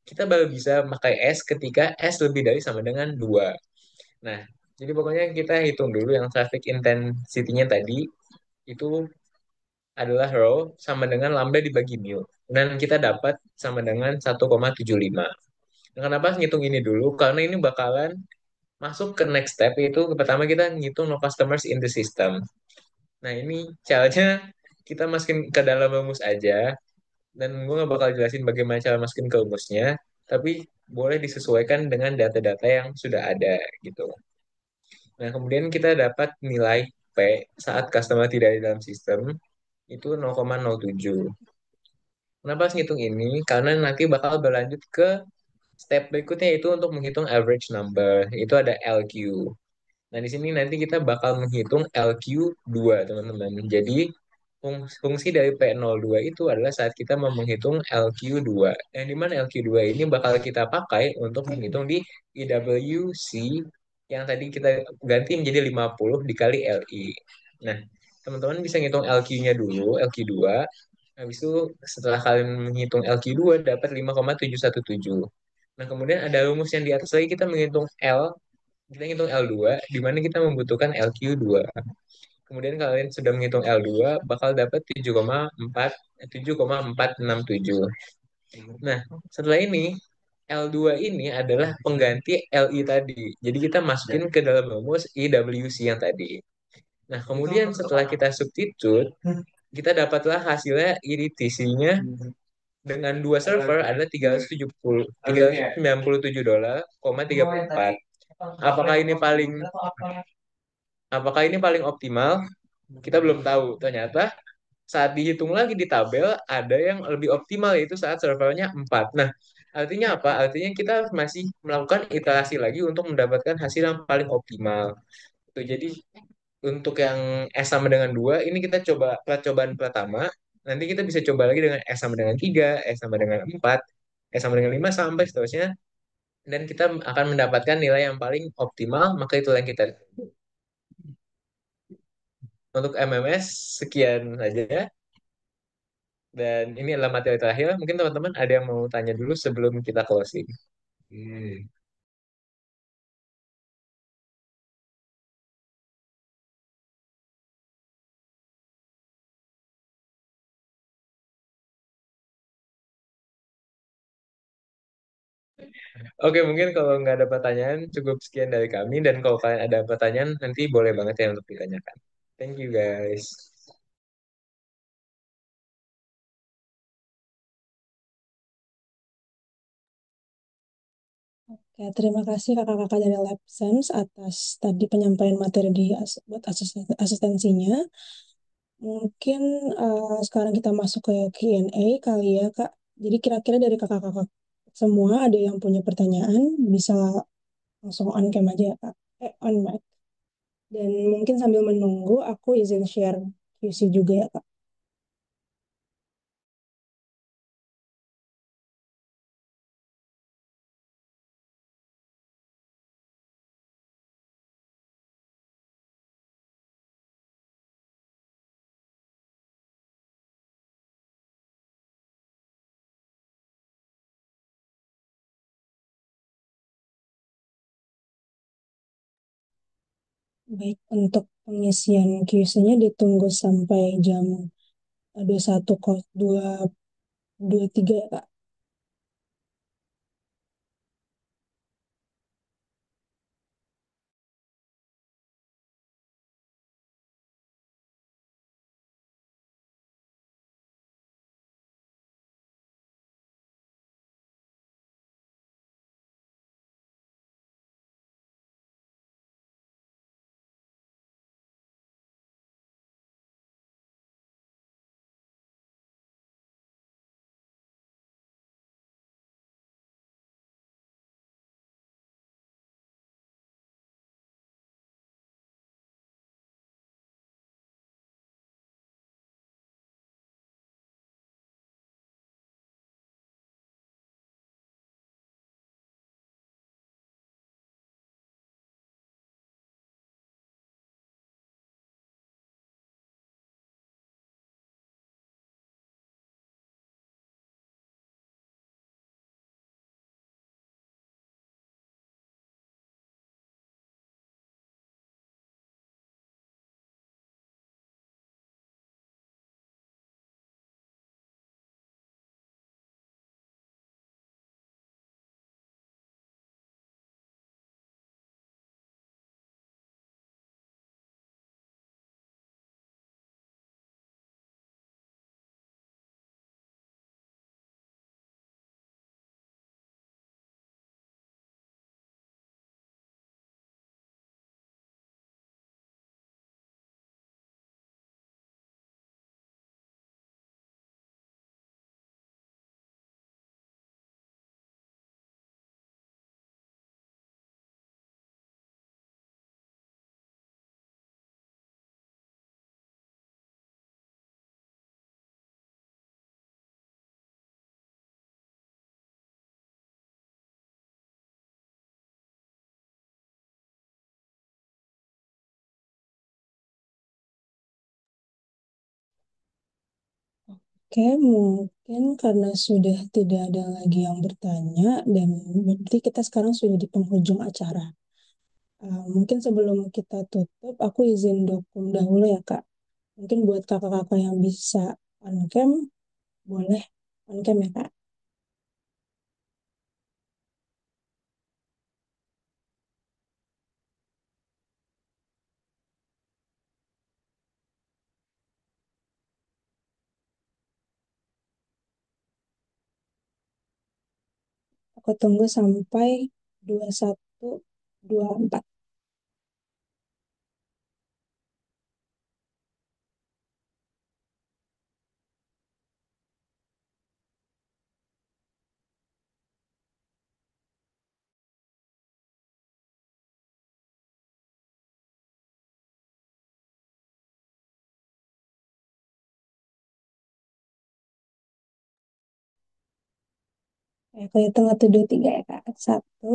kita baru bisa pakai S ketika S lebih dari sama dengan 2. Nah, jadi pokoknya kita hitung dulu yang traffic intensity-nya tadi itu adalah rho sama dengan lambda dibagi mu. Dan kita dapat sama dengan 1,75. Nah, kenapa ngitung ini dulu? Karena ini bakalan masuk ke next step, itu pertama kita ngitung no customers in the system. Nah, ini caranya kita masukin ke dalam rumus aja. Dan gue nggak bakal jelasin bagaimana cara masukin ke rumusnya. Tapi boleh disesuaikan dengan data-data yang sudah ada gitu. Nah, kemudian kita dapat nilai P saat customer tidak di dalam sistem itu 0,07. Kenapa harus ngitung ini? Karena nanti bakal berlanjut ke step berikutnya itu untuk menghitung average number. Itu ada LQ. Nah, di sini nanti kita bakal menghitung LQ2, teman-teman. Jadi, fungsi dari P02 itu adalah saat kita mau menghitung LQ2. Yang dimana LQ2 ini bakal kita pakai untuk menghitung di EWC yang tadi kita ganti menjadi 50 dikali LI. Nah, teman-teman bisa ngitung LQ-nya dulu, LQ2. Habis itu setelah kalian menghitung LQ2 dapat 5,717. Nah, kemudian ada rumus yang di atas lagi kita menghitung kita ngitung L2 di mana kita membutuhkan LQ2. Kemudian kalian sudah menghitung L2 bakal dapat 7,467. Nah, setelah ini L2 ini adalah pengganti LI tadi. Jadi kita masukin ke dalam rumus IWC yang tadi. Nah, kemudian setelah kita substitute, kita dapatlah hasilnya iritasinya dengan dua server adalah 397 dolar, 34. Apakah ini paling apakah ini paling optimal? Kita belum tahu. Ternyata saat dihitung lagi di tabel ada yang lebih optimal yaitu saat servernya 4. Nah, artinya apa? Artinya kita masih melakukan iterasi lagi untuk mendapatkan hasil yang paling optimal. Tuh, jadi untuk yang S sama dengan 2 ini kita coba percobaan pertama. Nanti kita bisa coba lagi dengan S sama dengan 3, S sama dengan 4, S sama dengan 5 sampai seterusnya. Dan kita akan mendapatkan nilai yang paling optimal, maka itu yang kita. Untuk MMS sekian saja. Dan ini adalah materi terakhir. Mungkin teman-teman ada yang mau tanya dulu sebelum kita closing. Oke, mungkin kalau nggak ada pertanyaan, cukup sekian dari kami. Dan kalau kalian ada pertanyaan, nanti boleh banget ya untuk ditanyakan. Thank you, guys. Kayak terima kasih kakak-kakak dari Lab Sense atas tadi penyampaian materi buat asistensinya. Mungkin sekarang kita masuk ke Q&A kali ya, Kak. Jadi kira-kira dari kakak-kakak semua ada yang punya pertanyaan, bisa langsung on cam aja ya, Kak. On mic. Dan mungkin sambil menunggu, aku izin share QC juga ya, Kak. Baik, untuk pengisian QC-nya ditunggu sampai jam 21.23 ya, Kak. Oke, mungkin karena sudah tidak ada lagi yang bertanya, dan berarti kita sekarang sudah di penghujung acara. Mungkin sebelum kita tutup, aku izin dokum dahulu ya, Kak. Mungkin buat kakak-kakak yang bisa on cam, boleh on cam ya, Kak. Aku tunggu sampai 21.24. Aku hitung 1, 2, 3 ya, Kak. 1,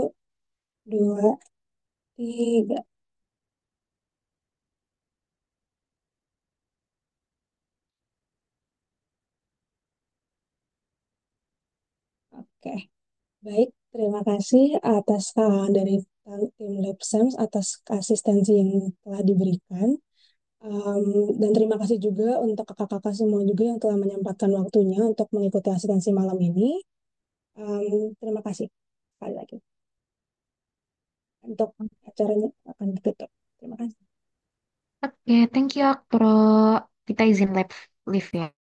2, 3. Oke, baik. Terima kasih atas dari tim LabSams atas asistensi yang telah diberikan. Dan terima kasih juga untuk kakak-kakak semua juga yang telah menyempatkan waktunya untuk mengikuti asistensi malam ini. Terima kasih sekali lagi. Untuk acaranya akan ditutup. Terima kasih. Oke, thank you, Akpro. Kita izin live ya.